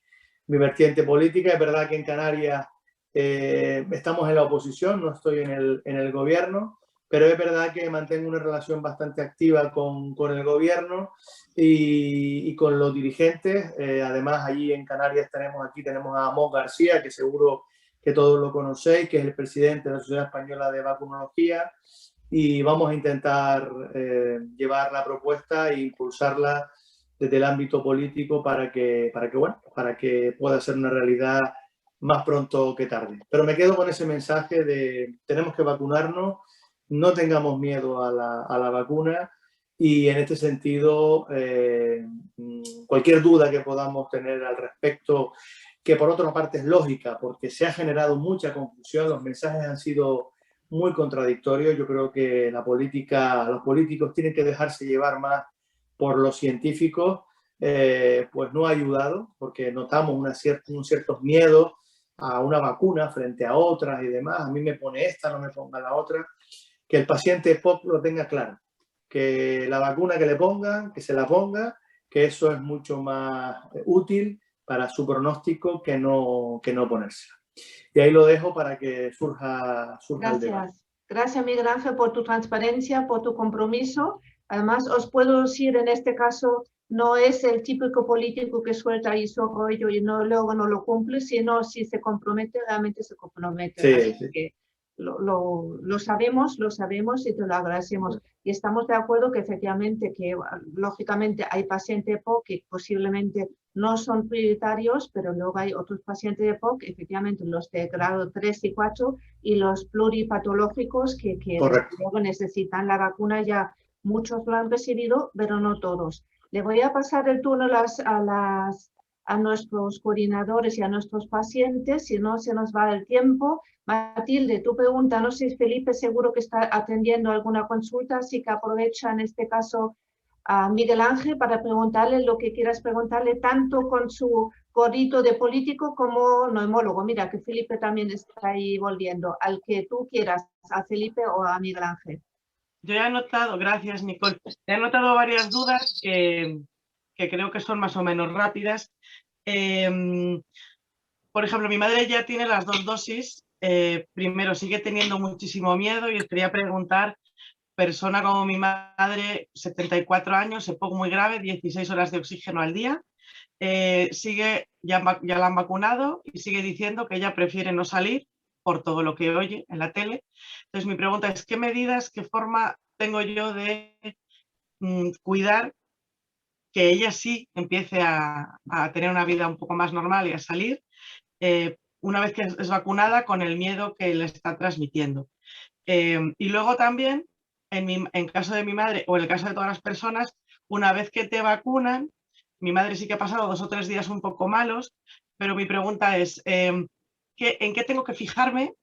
vertiente política. Es verdad que en Canarias estamos en la oposición, no estoy en el gobierno, pero es verdad que mantengo una relación bastante activa con el gobierno y con los dirigentes. Además, allí en Canarias tenemos a Amos García, que seguro que todos lo conocéis, que es el presidente de la Sociedad Española de Vacunología, y vamos a intentar llevar la propuesta e impulsarla desde el ámbito político para que pueda ser una realidad más pronto que tarde. Pero me quedo con ese mensaje de tenemos que vacunarnos, no tengamos miedo a la vacuna y en este sentido cualquier duda que podamos tener al respecto, que por otra parte es lógica porque se ha generado mucha confusión, los mensajes han sido muy contradictorios. Yo creo que los políticos tienen que dejarse llevar más por los científicos, pues no ha ayudado porque notamos un cierto miedo a una vacuna frente a otras y demás. A mí me pone esta, no me ponga la otra. Que el paciente EPOC lo tenga claro, que la vacuna que le pongan, que se la ponga, que eso es mucho más útil para su pronóstico que no ponérsela. Y ahí lo dejo para que surja el debate. Gracias, Miguel Ángel, por tu transparencia, por tu compromiso. Además, os puedo decir, en este caso, no es el típico político que suelta ahí su rollo y luego no lo cumple, sino si se compromete, realmente se compromete. Sí, Así sí. que lo sabemos y te lo agradecemos. Y estamos de acuerdo que efectivamente, que lógicamente hay pacientes EPOC que posiblemente no son prioritarios, pero luego hay otros pacientes EPOC, efectivamente los de grado 3 y 4 y los pluripatológicos que luego necesitan la vacuna. Ya muchos lo han recibido, pero no todos. Le voy a pasar el turno a nuestros coordinadores y a nuestros pacientes, si no se nos va el tiempo. Matilde, tu pregunta, no sé, Felipe seguro que está atendiendo alguna consulta, así que aprovecha en este caso a Miguel Ángel para preguntarle lo que quieras preguntarle, tanto con su gorrito de político como neumólogo. Mira que Felipe también está ahí volviendo, al que tú quieras, a Felipe o a Miguel Ángel. Yo he anotado, gracias Nicole, he anotado varias dudas que creo que son más o menos rápidas. Por ejemplo, mi madre ya tiene las 2 dosis. Primero, sigue teniendo muchísimo miedo y os quería preguntar, persona como mi madre, 74 años, EPOC muy grave, 16 horas de oxígeno al día, ya la han vacunado y sigue diciendo que ella prefiere no salir por todo lo que oye en la tele. Entonces mi pregunta es, ¿qué medidas, qué forma tengo yo de cuidar que ella sí empiece a tener una vida un poco más normal y a salir una vez que es vacunada, con el miedo que le está transmitiendo? Y luego también, en caso de mi madre o en el caso de todas las personas, una vez que te vacunan, mi madre sí que ha pasado 2 o 3 días un poco malos, pero mi pregunta es, ¿en qué tengo que fijarme?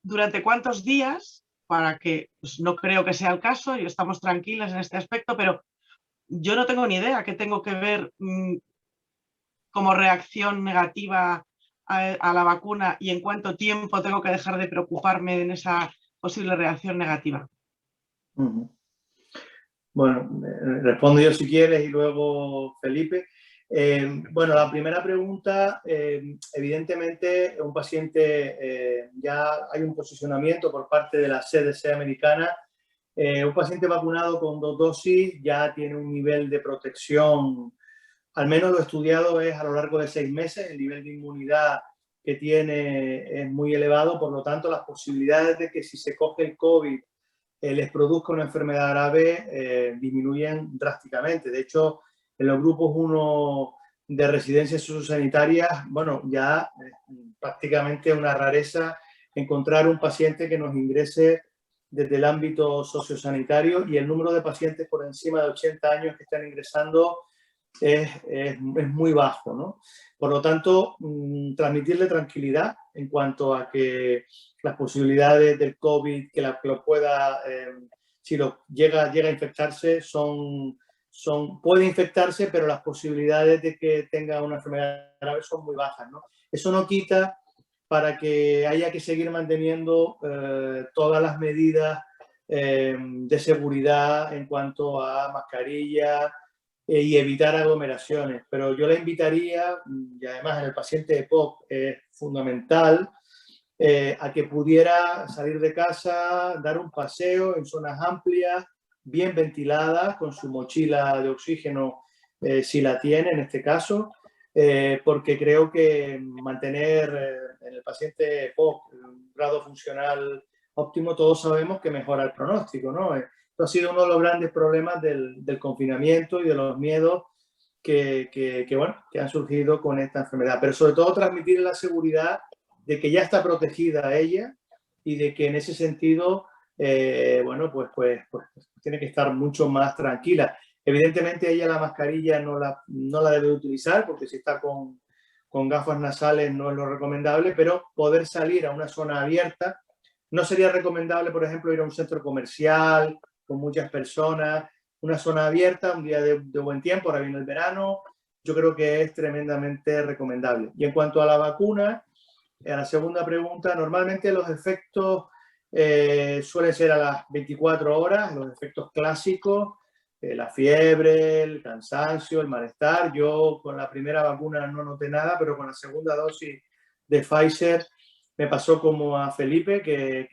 ¿Durante cuántos días? Para que, pues, no creo que sea el caso y estamos tranquilas en este aspecto, pero yo no tengo ni idea qué tengo que ver como reacción negativa a la vacuna y en cuánto tiempo tengo que dejar de preocuparme en esa posible reacción negativa. Bueno, respondo yo si quieres y luego Felipe. Bueno, la primera pregunta, evidentemente un paciente, ya hay un posicionamiento por parte de la CDC americana. Un paciente vacunado con 2 dosis ya tiene un nivel de protección, al menos lo estudiado es a lo largo de 6 meses, el nivel de inmunidad que tiene es muy elevado, por lo tanto las posibilidades de que si se coge el COVID les produzca una enfermedad grave disminuyen drásticamente. De hecho, en los grupos 1 de residencias sociosanitarias, bueno, ya prácticamente una rareza encontrar un paciente que nos ingrese desde el ámbito sociosanitario, y el número de pacientes por encima de 80 años que están ingresando es muy bajo, ¿no? Por lo tanto, transmitirle tranquilidad en cuanto a que las posibilidades del COVID, que lo pueda, si llega a infectarse, puede infectarse, pero las posibilidades de que tenga una enfermedad grave son muy bajas, ¿no? Eso no quita para que haya que seguir manteniendo todas las medidas de seguridad en cuanto a mascarilla, y evitar aglomeraciones. Pero yo le invitaría, y además en el paciente EPOC es fundamental, a que pudiera salir de casa, dar un paseo en zonas amplias, bien ventiladas, con su mochila de oxígeno, si la tiene en este caso, porque creo que mantener en el paciente EPOC un grado funcional óptimo, todos sabemos que mejora el pronóstico, ¿no? Esto ha sido uno de los grandes problemas del confinamiento y de los miedos bueno, que han surgido con esta enfermedad. Pero sobre todo transmitir la seguridad de que ya está protegida ella y de que en ese sentido, bueno, pues tiene que estar mucho más tranquila. Evidentemente ella la mascarilla no la debe utilizar, porque si está con gafas nasales no es lo recomendable, pero poder salir a una zona abierta. No sería recomendable, por ejemplo, ir a un centro comercial con muchas personas, una zona abierta, un día de buen tiempo, ahora viene el verano. Yo creo que es tremendamente recomendable. Y en cuanto a la vacuna, a la segunda pregunta, normalmente los efectos suelen ser a las 24 horas, los efectos clásicos, la fiebre, el cansancio, el malestar. Yo con la primera vacuna no noté nada, pero con la segunda dosis de Pfizer me pasó como a Felipe, que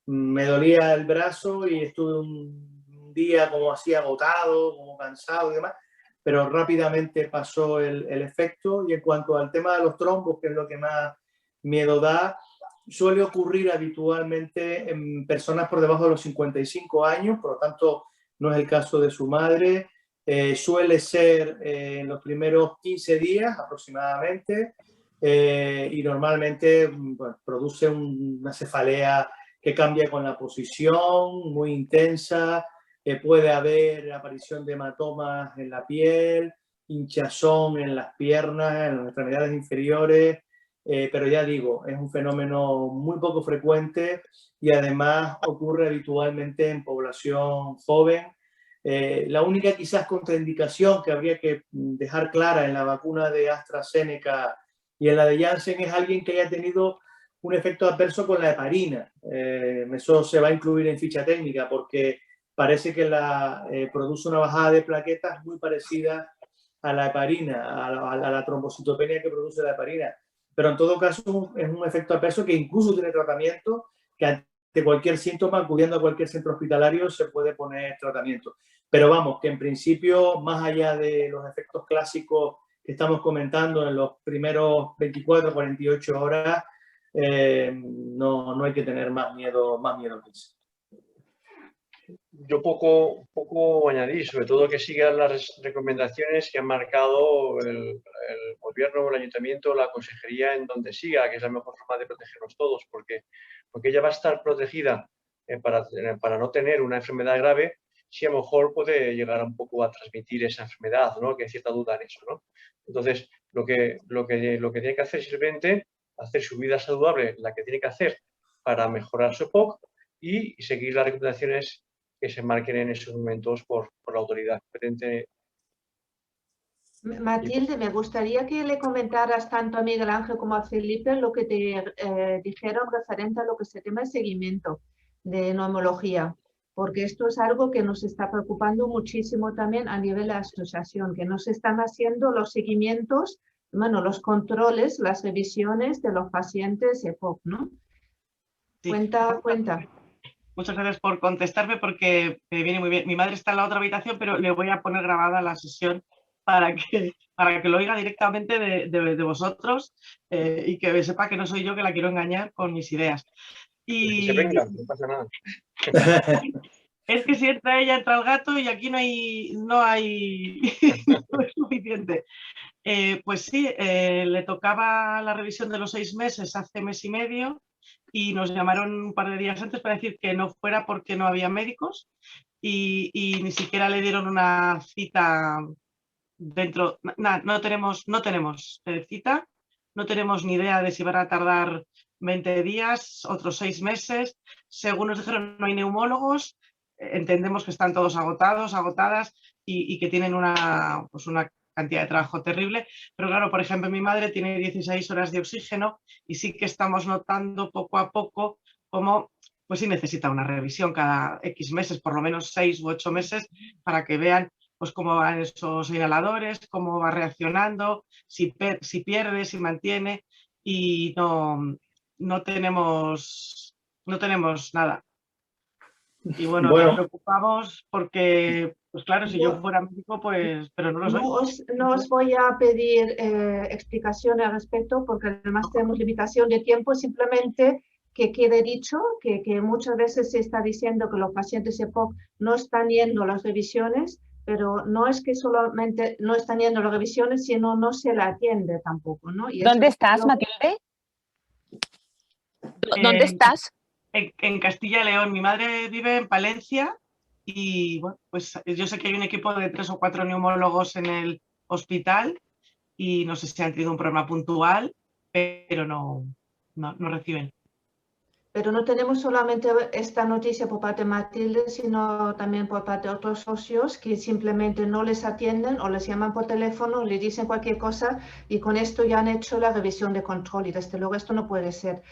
me dolía el brazo y estuve un día como así agotado, como cansado y demás, pero rápidamente pasó el efecto. Y en cuanto al tema de los trombos, que es lo que más miedo da, suele ocurrir habitualmente en personas por debajo de los 55 años, por lo tanto no es el caso de su madre. Suele ser en los primeros 15 días aproximadamente, y normalmente bueno, produce una cefalea que cambia con la posición, muy intensa. Puede haber aparición de hematomas en la piel, hinchazón en las piernas, en las extremidades inferiores, pero ya digo, es un fenómeno muy poco frecuente y además ocurre habitualmente en población joven. La única quizás contraindicación que habría que dejar clara en la vacuna de AstraZeneca y en la de Janssen es alguien que haya tenido un efecto adverso con la heparina. Eso se va a incluir en ficha técnica porque parece que produce una bajada de plaquetas muy parecida a la heparina, a la trombocitopenia que produce la heparina. Pero en todo caso es un efecto adverso que incluso tiene tratamiento, que ante cualquier síntoma, acudiendo a cualquier centro hospitalario, se puede poner tratamiento. Pero vamos, que en principio, más allá de los efectos clásicos que estamos comentando en los primeros 24 48 horas, no hay que tener más miedo que eso. Yo poco añadir, sobre todo que sigan las recomendaciones que han marcado el gobierno, el ayuntamiento, la consejería en donde siga, que es la mejor forma de protegernos todos, porque ella va a estar protegida para no tener una enfermedad grave si a lo mejor puede llegar un poco a transmitir esa enfermedad, ¿no? Que hay cierta duda en eso, ¿no? Entonces, lo que tiene que hacer es simplemente hacer su vida saludable, la que tiene que hacer para mejorar su EPOC y seguir las recomendaciones que se marquen en esos momentos por la autoridad competente. Matilde, me gustaría que le comentaras tanto a Miguel Ángel como a Felipe lo que te dijeron referente a lo que se llama el seguimiento de neumología, porque esto es algo que nos está preocupando muchísimo también a nivel de la asociación, que no se están haciendo los seguimientos, bueno, los controles, las revisiones de los pacientes EPOC, ¿no? Sí. Cuenta. Muchas gracias por contestarme porque me viene muy bien. Mi madre está en la otra habitación, pero le voy a poner grabada la sesión para que lo oiga directamente de vosotros y que sepa que no soy yo que la quiero engañar con mis ideas. Y se venga, no pasa nada. Es que si entra ella, entra el gato y aquí no hay no es suficiente. Pues sí, le tocaba la revisión de los 6 meses hace mes y medio y nos llamaron un par de días antes para decir que no fuera porque no había médicos y ni siquiera le dieron una cita dentro. No tenemos cita, no tenemos ni idea de si van a tardar 20 días, otros 6 meses. Según nos dijeron, no hay neumólogos. Entendemos que están todos agotados, agotadas y que tienen una cantidad de trabajo terrible, pero claro, por ejemplo, mi madre tiene 16 horas de oxígeno y sí que estamos notando poco a poco cómo pues sí necesita una revisión cada X meses, por lo menos 6 u 8 meses, para que vean pues cómo van esos inhaladores, cómo va reaccionando, si pierde, si mantiene, y no tenemos nada. Y bueno, nos preocupamos porque, pues claro, si yo fuera médico, pues, pero no lo soy. No os voy a pedir explicaciones al respecto porque además tenemos limitación de tiempo, simplemente que quede dicho que muchas veces se está diciendo que los pacientes EPOC no están yendo a las revisiones, pero no es que solamente no están yendo a las revisiones, sino no se la atiende tampoco, ¿no? Y ¿Dónde estás, Matilde? ¿Dónde estás? En Castilla y León. Mi madre vive en Palencia y bueno, pues yo sé que hay un equipo de 3 o 4 neumólogos en el hospital y no sé si han tenido un problema puntual, pero no reciben. Pero no tenemos solamente esta noticia por parte de Matilde, sino también por parte de otros socios que simplemente no les atienden o les llaman por teléfono, le dicen cualquier cosa y con esto ya han hecho la revisión de control y desde luego esto no puede ser.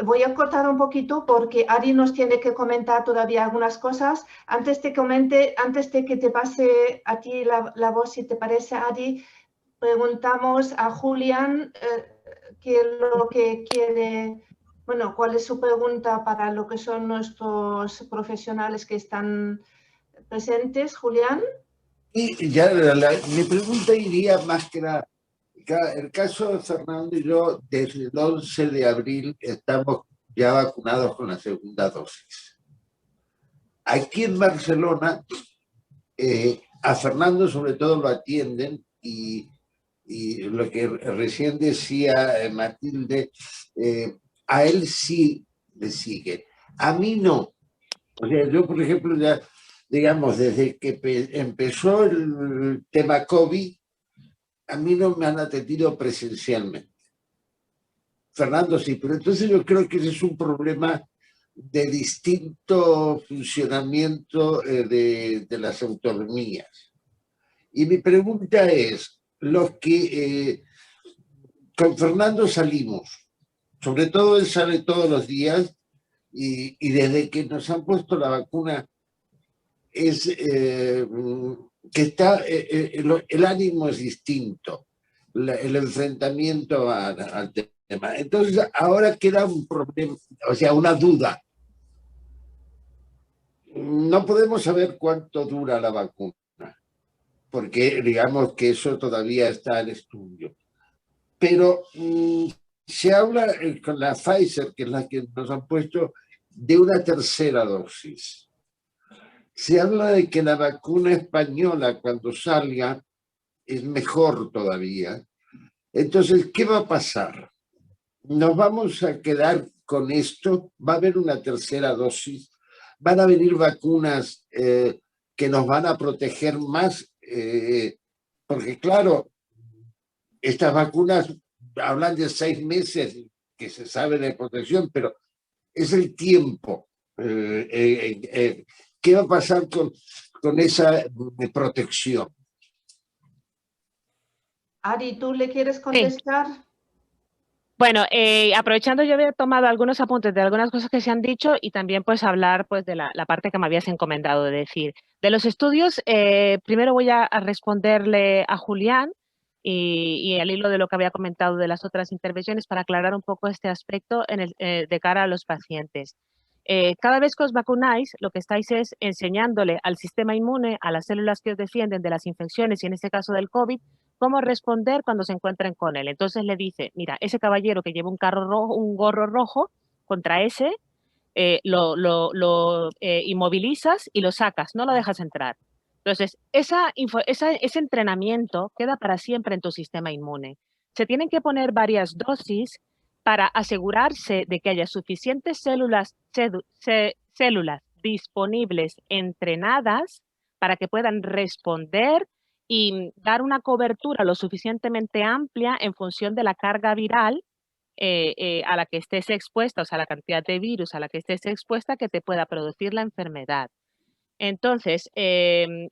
Voy a cortar un poquito porque Ari nos tiene que comentar todavía algunas cosas. Antes de que te pase a ti la voz, si te parece, Ari, preguntamos a Julián qué es lo que quiere... Bueno, ¿cuál es su pregunta para lo que son nuestros profesionales que están presentes, Julián? Y ya mi pregunta iría más que nada. El caso de Fernando y yo, desde el 11 de abril estamos ya vacunados con la segunda dosis. Aquí en Barcelona, a Fernando sobre todo lo atienden y lo que recién decía Matilde, a él sí le sigue. A mí no. O sea, yo, por ejemplo, ya, digamos, desde que empezó el tema COVID, a mí no me han atendido presencialmente. Fernando sí, pero entonces yo creo que ese es un problema de distinto funcionamiento de las autonomías. Y mi pregunta es, los que con Fernando salimos, sobre todo él sale todos los días y desde que nos han puesto la vacuna es que está, el ánimo es distinto, el enfrentamiento al tema. Entonces ahora queda un problema, o sea, una duda. No podemos saber cuánto dura la vacuna, porque digamos que eso todavía está en estudio. Pero se habla con la Pfizer, que es la que nos han puesto, de una tercera dosis. Se habla de que la vacuna española, cuando salga, es mejor todavía. Entonces, ¿qué va a pasar? ¿Nos vamos a quedar con esto? ¿Va a haber una tercera dosis? ¿Van a venir vacunas que nos van a proteger más, porque claro, estas vacunas hablan de 6 meses que se sabe de protección, pero es el tiempo. ¿Qué va a pasar con esa protección? Ari, ¿tú le quieres contestar? Bueno, aprovechando, yo había tomado algunos apuntes de algunas cosas que se han dicho y también pues hablar pues de la parte que me habías encomendado de decir. De los estudios, primero voy a responderle a Julián y al hilo de lo que había comentado de las otras intervenciones para aclarar un poco este aspecto de cara a los pacientes. Cada vez que os vacunáis, lo que estáis es enseñándole al sistema inmune, a las células que os defienden de las infecciones y en este caso del COVID, cómo responder cuando se encuentren con él. Entonces le dice, mira, ese caballero que lleva un gorro rojo, contra ese lo inmovilizas y lo sacas, no lo dejas entrar. Entonces, ese entrenamiento queda para siempre en tu sistema inmune. Se tienen que poner varias dosis para asegurarse de que haya suficientes células disponibles, entrenadas, para que puedan responder y dar una cobertura lo suficientemente amplia en función de la carga viral a la que estés expuesta, o sea, la cantidad de virus a la que estés expuesta que te pueda producir la enfermedad. Entonces,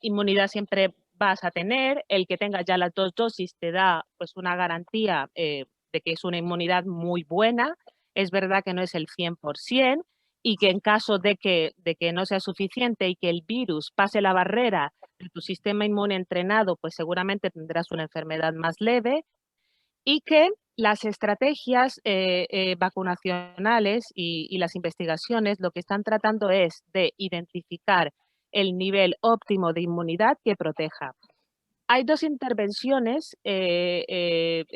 inmunidad siempre vas a tener. El que tenga ya las 2 dosis te da pues una garantía de que es una inmunidad muy buena. Es verdad que no es el 100% y que en caso de que no sea suficiente y que el virus pase la barrera de tu sistema inmune entrenado, pues seguramente tendrás una enfermedad más leve y que las estrategias vacunacionales y las investigaciones lo que están tratando es de identificar el nivel óptimo de inmunidad que proteja. Hay 2 intervenciones desde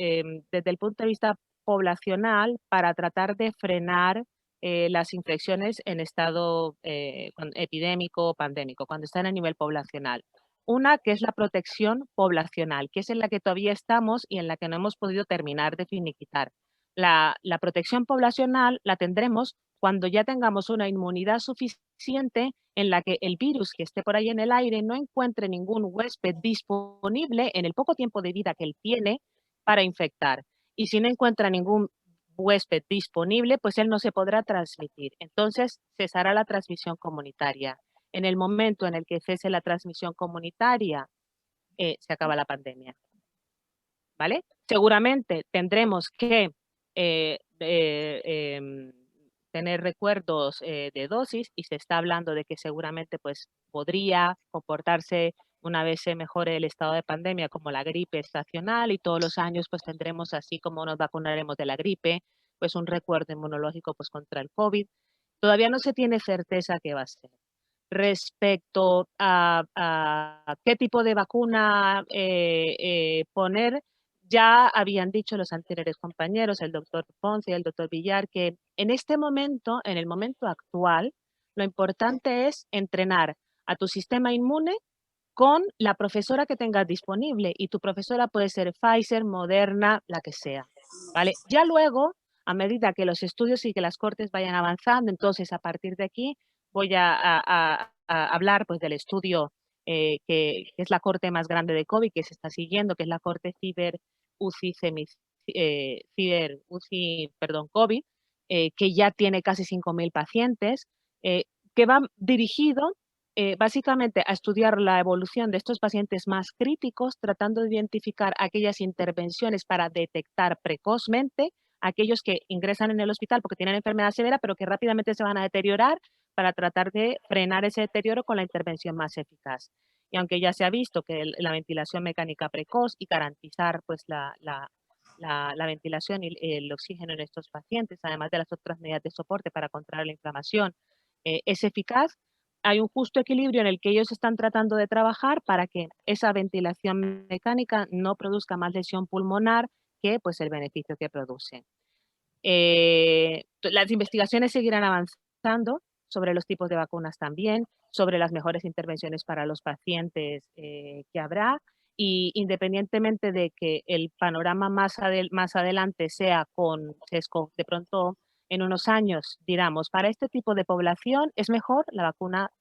el punto de vista poblacional para tratar de frenar las infecciones en estado epidémico o pandémico, cuando están a nivel poblacional. Una que es la protección poblacional, que es en la que todavía estamos y en la que no hemos podido terminar de finiquitar. La protección poblacional la tendremos cuando ya tengamos una inmunidad suficiente en la que el virus que esté por ahí en el aire no encuentre ningún huésped disponible en el poco tiempo de vida que él tiene para infectar. Y si no encuentra ningún huésped disponible, pues él no se podrá transmitir. Entonces, cesará la transmisión comunitaria. En el momento en el que cese la transmisión comunitaria, se acaba la pandemia. ¿Vale? Seguramente tendremos que tener recuerdos de dosis y se está hablando de que seguramente pues, podría comportarse una vez se mejore el estado de pandemia como la gripe estacional y todos los años pues tendremos así como nos vacunaremos de la gripe, pues un recuerdo inmunológico pues contra el COVID. Todavía no se tiene certeza qué va a ser. Respecto a qué tipo de vacuna poner, ya habían dicho los anteriores compañeros, el doctor Ponce y el doctor Villar, que en este momento, en el momento actual, lo importante es entrenar a tu sistema inmune con la profesora que tengas disponible y tu profesora puede ser Pfizer, Moderna, la que sea, ¿vale? Ya luego, a medida que los estudios y que las cortes vayan avanzando, entonces a partir de aquí voy a hablar pues del estudio que es la corte más grande de COVID que se está siguiendo, que es la corte COVID, que ya tiene casi 5.000 pacientes, que va dirigido básicamente a estudiar la evolución de estos pacientes más críticos, tratando de identificar aquellas intervenciones para detectar precozmente aquellos que ingresan en el hospital porque tienen enfermedad severa, pero que rápidamente se van a deteriorar para tratar de frenar ese deterioro con la intervención más eficaz. Y aunque ya se ha visto que la ventilación mecánica precoz y garantizar pues, la ventilación y el oxígeno en estos pacientes, además de las otras medidas de soporte para controlar la inflamación, es eficaz, hay un justo equilibrio en el que ellos están tratando de trabajar para que esa ventilación mecánica no produzca más lesión pulmonar que pues, el beneficio que produce. Las investigaciones seguirán avanzando sobre los tipos de vacunas también, sobre las mejores intervenciones para los pacientes que habrá y independientemente de que el panorama más adelante sea con sesgo, de pronto en unos años, digamos, para este tipo de población es mejor la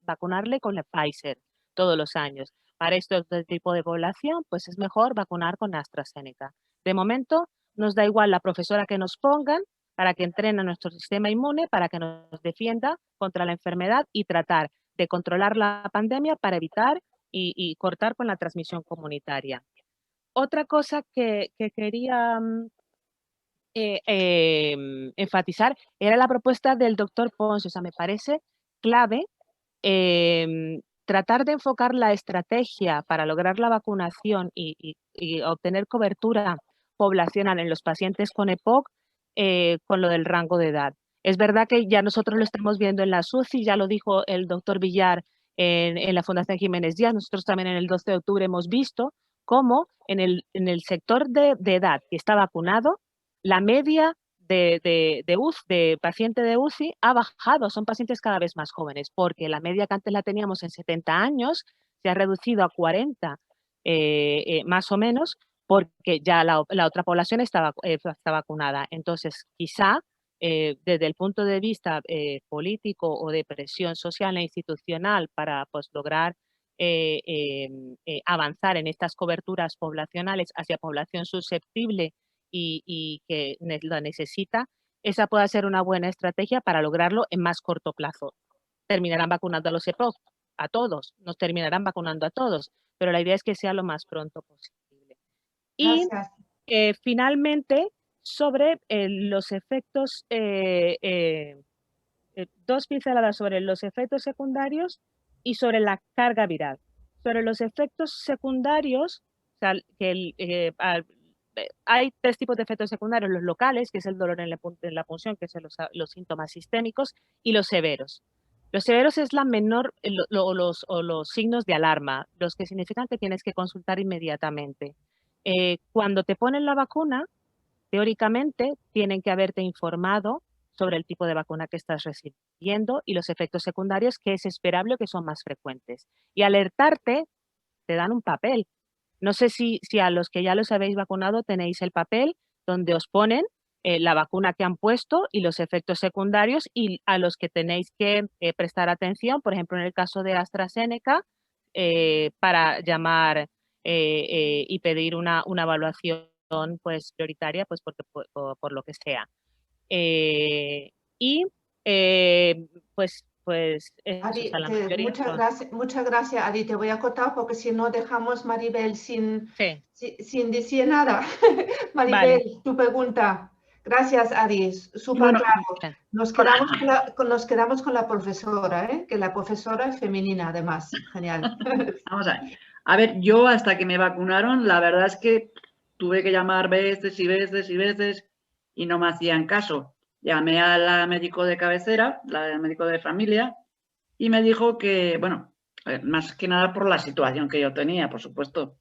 vacunarle con la Pfizer. todos los años. Para este tipo de población, pues es mejor vacunar con AstraZeneca. De momento, nos da igual la profesora que nos pongan para que entrene a nuestro sistema inmune, para que nos defienda contra la enfermedad y tratar de controlar la pandemia para evitar y cortar con la transmisión comunitaria. Otra cosa que quería enfatizar era la propuesta del doctor Pons. O sea, me parece clave tratar de enfocar la estrategia para lograr la vacunación y obtener cobertura poblacional en los pacientes con EPOC con lo del rango de edad. Es verdad que ya nosotros lo estamos viendo en la UCI, ya lo dijo el doctor Villar en la Fundación Jiménez Díaz, nosotros también en el 12 de octubre hemos visto cómo en el sector de edad que está vacunado, la media de paciente de UCI ha bajado, son pacientes cada vez más jóvenes, porque la media que antes la teníamos en 70 años se ha reducido a 40 más o menos, porque ya la otra población está vacunada. Entonces, quizá desde el punto de vista político o de presión social e institucional para pues, lograr avanzar en estas coberturas poblacionales hacia población susceptible y que lo necesita, esa puede ser una buena estrategia para lograrlo en más corto plazo. Terminarán vacunando a los EPOC, a todos, nos terminarán vacunando a todos, pero la idea es que sea lo más pronto posible. Y finalmente, sobre los efectos, dos pinceladas sobre los efectos secundarios y sobre la carga viral. Sobre los efectos secundarios, o sea, que hay tres tipos de efectos secundarios, los locales, que es el dolor en la punción, que son los síntomas sistémicos, y los severos. Los severos es la menor, los signos de alarma, los que significan que tienes que consultar inmediatamente. Cuando te ponen la vacuna, teóricamente tienen que haberte informado sobre el tipo de vacuna que estás recibiendo y los efectos secundarios que es esperable que son más frecuentes. Y alertarte, te dan un papel. No sé si a los que ya los habéis vacunado tenéis el papel donde os ponen la vacuna que han puesto y los efectos secundarios, y a los que tenéis que prestar atención, por ejemplo, en el caso de AstraZeneca, para llamar y pedir una evaluación pues, prioritaria pues, por lo que sea. Adi, muchas gracias, Adi. Te voy a cortar porque si no dejamos Maribel sin decir nada. Maribel, vale. Tu pregunta. Gracias, Adi. Súper claro. Nos quedamos con la profesora, que la profesora es femenina, además. Genial. Vamos a ver, yo hasta que me vacunaron, la verdad es que tuve que llamar veces y veces y veces y no me hacían caso. Llamé a la médico de cabecera, la médico de familia, y me dijo que, bueno, más que nada por la situación que yo tenía, por supuesto.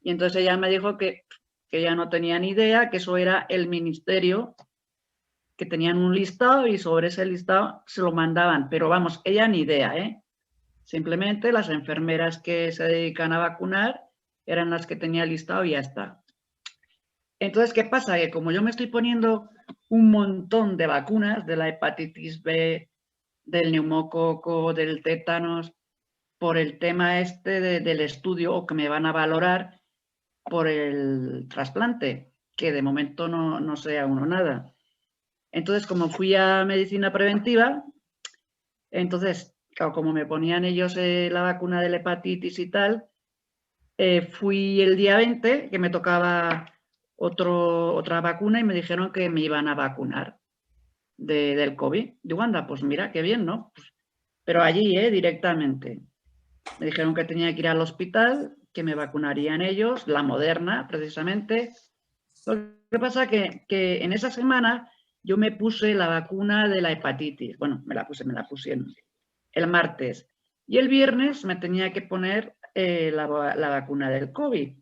Y entonces ella me dijo que ella no tenía ni idea, que eso era el ministerio, que tenían un listado y sobre ese listado se lo mandaban. Pero vamos, ella ni idea, ¿eh? Simplemente las enfermeras que se dedican a vacunar eran las que tenía el listado y ya está. Entonces, ¿qué pasa? Que como yo me estoy poniendo un montón de vacunas de la hepatitis B, del neumococo, del tétanos, por el tema del estudio o que me van a valorar por el trasplante, que de momento no sé aún nada. Entonces, como fui a medicina preventiva, entonces, claro, como me ponían ellos la vacuna de la hepatitis y tal, fui el día 20, que me tocaba otra vacuna, y me dijeron que me iban a vacunar del COVID. Digo, anda, pues mira, qué bien, ¿no? Pues, pero allí, directamente. Me dijeron que tenía que ir al hospital, que me vacunarían ellos, la Moderna, precisamente. Lo que pasa que en esa semana yo me puse la vacuna de la hepatitis. Bueno, me la pusieron el martes. Y el viernes me tenía que poner la vacuna del COVID.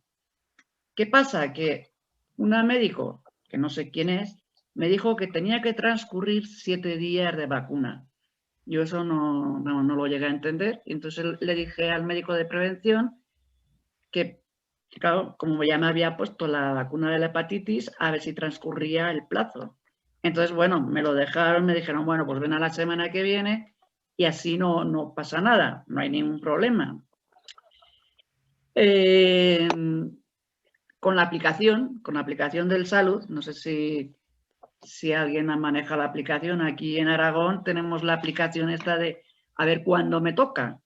¿Qué pasa? Que una médico, que no sé quién es, me dijo que tenía que transcurrir 7 días de vacuna. Yo eso no lo llegué a entender. Y entonces le dije al médico de prevención que, claro, como ya me había puesto la vacuna de la hepatitis, a ver si transcurría el plazo. Entonces, bueno, me lo dejaron, me dijeron, bueno, pues ven a la semana que viene y así no pasa nada, no hay ningún problema. Con la aplicación del Salud, no sé si alguien maneja la aplicación. Aquí en Aragón tenemos la aplicación esta de a ver cuándo me toca.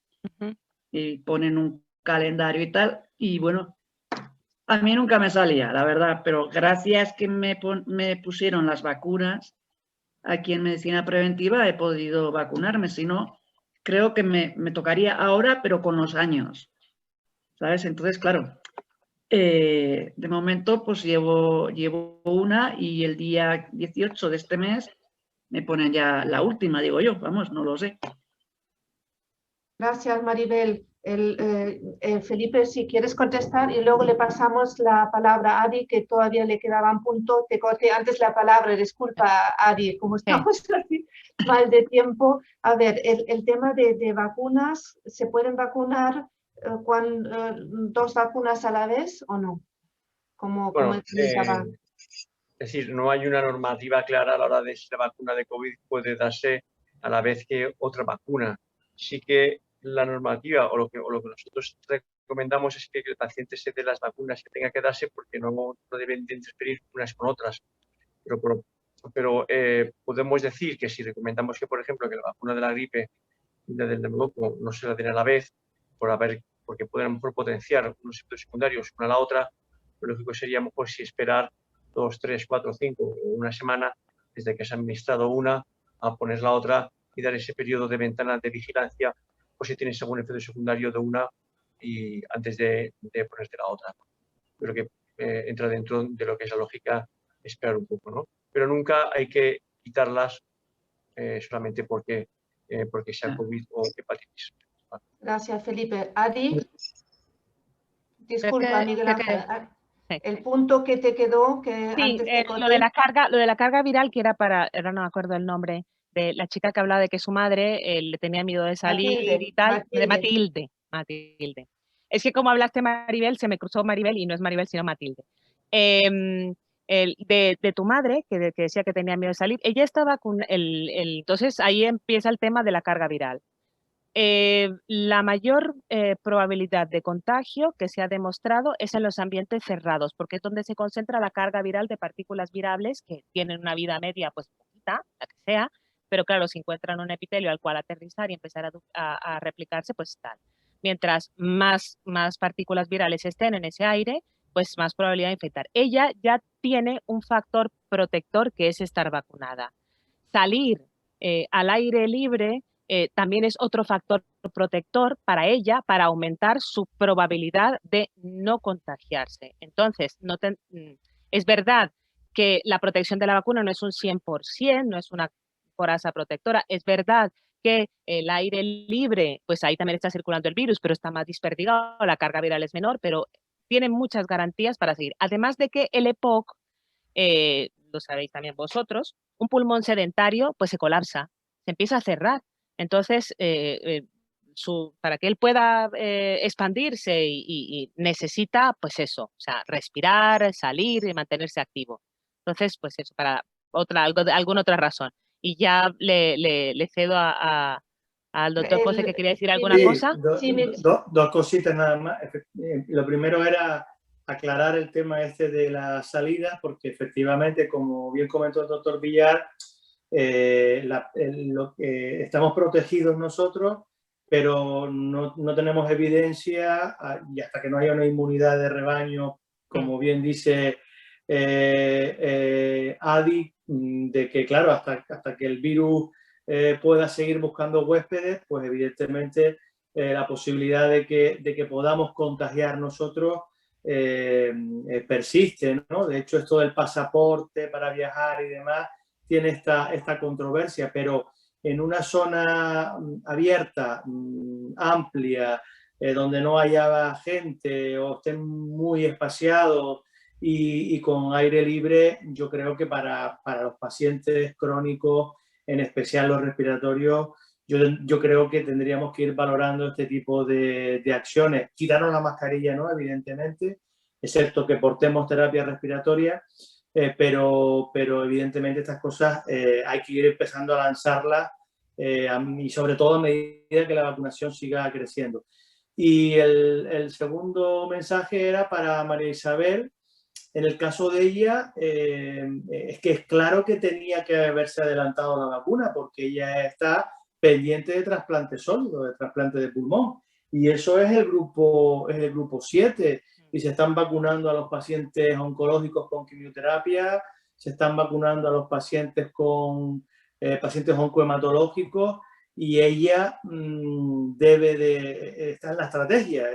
Y ponen un calendario y tal. Y bueno, a mí nunca me salía, la verdad, pero gracias que me pusieron las vacunas aquí en medicina preventiva he podido vacunarme. Si no, creo que me tocaría ahora, pero con los años, ¿sabes? Entonces, claro, de momento pues llevo una y el día 18 de este mes me ponen ya la última, digo yo, vamos, no lo sé. Gracias, Maribel. Felipe, si quieres contestar y luego le pasamos la palabra a Adi, que todavía le quedaba un punto. Te corté antes la palabra, disculpa, Adi, como estamos así mal de tiempo. A ver, el tema de vacunas, ¿se pueden vacunar dos vacunas a la vez o no? Como explicaba. Es decir, no hay una normativa clara a la hora de si la vacuna de COVID puede darse a la vez que otra vacuna. Sí que la normativa o lo que nosotros recomendamos es que el paciente se dé las vacunas que tenga que darse porque no deben de interferir unas con otras. Pero podemos decir que si recomendamos que, por ejemplo, que la vacuna de la gripe y la del neumococo no se la den a la vez, porque pueden a lo mejor potenciar unos efectos secundarios una a la otra, lo lógico sería mejor si esperar 2, 3, 4, 5 o una semana desde que se ha administrado una a poner la otra y dar ese periodo de ventana de vigilancia por si tienes algún efecto secundario de una y antes de ponerte la otra. Creo que entra dentro de lo que es la lógica esperar un poco, ¿no? Pero nunca hay que quitarlas solamente porque sea COVID o hepatitis. Gracias, Felipe. Adi, disculpa, Miguel Ángel. El punto que te quedó, que sí, antes te lo de la carga viral, que era ahora no me acuerdo el nombre, de la chica que hablaba de que su madre le tenía miedo de salir y tal, de Matilde. Es que como hablaste Maribel, se me cruzó Maribel y no es Maribel, sino Matilde. De tu madre, que decía que tenía miedo de salir, ella estaba con entonces ahí empieza el tema de la carga viral. La mayor probabilidad de contagio que se ha demostrado es en los ambientes cerrados, porque es donde se concentra la carga viral de partículas virables que tienen una vida media, pues poquita, la que sea, pero claro, si encuentran un epitelio al cual aterrizar y empezar a replicarse, pues tal. Mientras más partículas virales estén en ese aire, pues más probabilidad de infectar. Ella ya tiene un factor protector que es estar vacunada. Salir al aire libre también es otro factor protector para ella, para aumentar su probabilidad de no contagiarse. Entonces, es verdad que la protección de la vacuna no es un 100%, no es una coraza protectora. Es verdad que el aire libre, pues ahí también está circulando el virus, pero está más desperdigado, la carga viral es menor, pero tiene muchas garantías para seguir. Además de que el EPOC, lo sabéis también vosotros, un pulmón sedentario pues se colapsa, se empieza a cerrar. Entonces, para que él pueda expandirse y necesita, pues eso, o sea, respirar, salir y mantenerse activo. Entonces, pues eso, para alguna otra razón. Y ya le cedo al doctor José, que quería decir alguna cosa. Dos cositas nada más. Lo primero era aclarar el tema este de la salida, porque efectivamente, como bien comentó el doctor Villar, estamos protegidos nosotros, pero no tenemos evidencia, y hasta que no haya una inmunidad de rebaño, como bien dice Adi, de que claro, hasta que el virus pueda seguir buscando huéspedes, pues evidentemente la posibilidad de que podamos contagiar nosotros persiste, ¿no? De hecho, esto del pasaporte para viajar y demás tiene esta controversia, pero en una zona abierta, amplia, donde no haya gente o estén muy espaciados y con aire libre, yo creo que para los pacientes crónicos, en especial los respiratorios, yo creo que tendríamos que ir valorando este tipo de acciones. Quitarnos la mascarilla, ¿no? Evidentemente, excepto que portemos terapia respiratoria, pero evidentemente estas cosas hay que ir empezando a lanzarlas y sobre todo a medida que la vacunación siga creciendo. Y el segundo mensaje era para María Isabel. En el caso de ella, es que es claro que tenía que haberse adelantado a la vacuna porque ella está pendiente de trasplante sólido, de trasplante de pulmón. Y eso es el grupo 7. Y se están vacunando a los pacientes oncológicos con quimioterapia, se están vacunando a los pacientes con pacientes oncohematológicos, y ella debe de estar en la estrategia.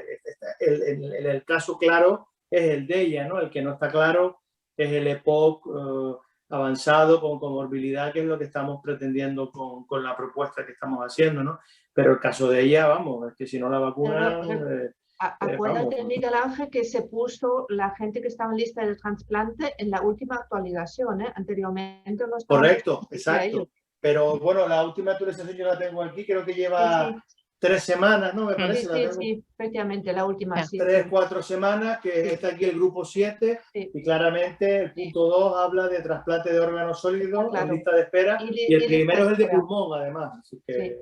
El caso claro es el de ella, ¿no? El que no está claro es el EPOC avanzado con comorbilidad, que es lo que estamos pretendiendo con la propuesta que estamos haciendo, ¿no? Pero el caso de ella, vamos, es que si no la vacunan... Acuérdate, Miguel Ángel, que se puso la gente que estaba en lista de trasplante en la última actualización, ¿eh? Anteriormente no estaba. Correcto, exacto. Pero bueno, la última actualización yo la tengo aquí, creo que lleva 3 semanas, ¿no? Me parece. Sí, efectivamente, la última. 3, 4 semanas, que está aquí el grupo 7, y claramente el punto 2 habla de trasplante de órganos sólidos, en lista de espera, y el primero es el de pulmón, además. Así que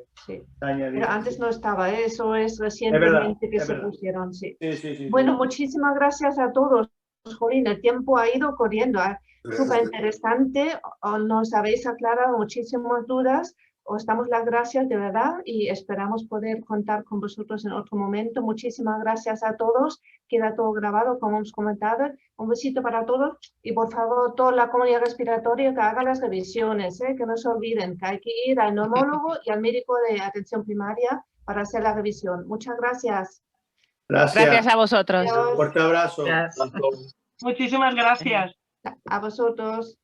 pero antes no estaba, eso es recientemente que se pusieron. Bueno, muchísimas gracias a todos. Jolín, el tiempo ha ido corriendo. Súper interesante, nos habéis aclarado muchísimas dudas. Os damos las gracias de verdad y esperamos poder contar con vosotros en otro momento. Muchísimas gracias a todos. Queda todo grabado, como hemos comentado. Un besito para todos y por favor, toda la comunidad respiratoria que haga las revisiones, que no se olviden que hay que ir al neumólogo y al médico de atención primaria para hacer la revisión. Muchas gracias. Gracias a vosotros. Un fuerte abrazo. Muchísimas gracias. A vosotros.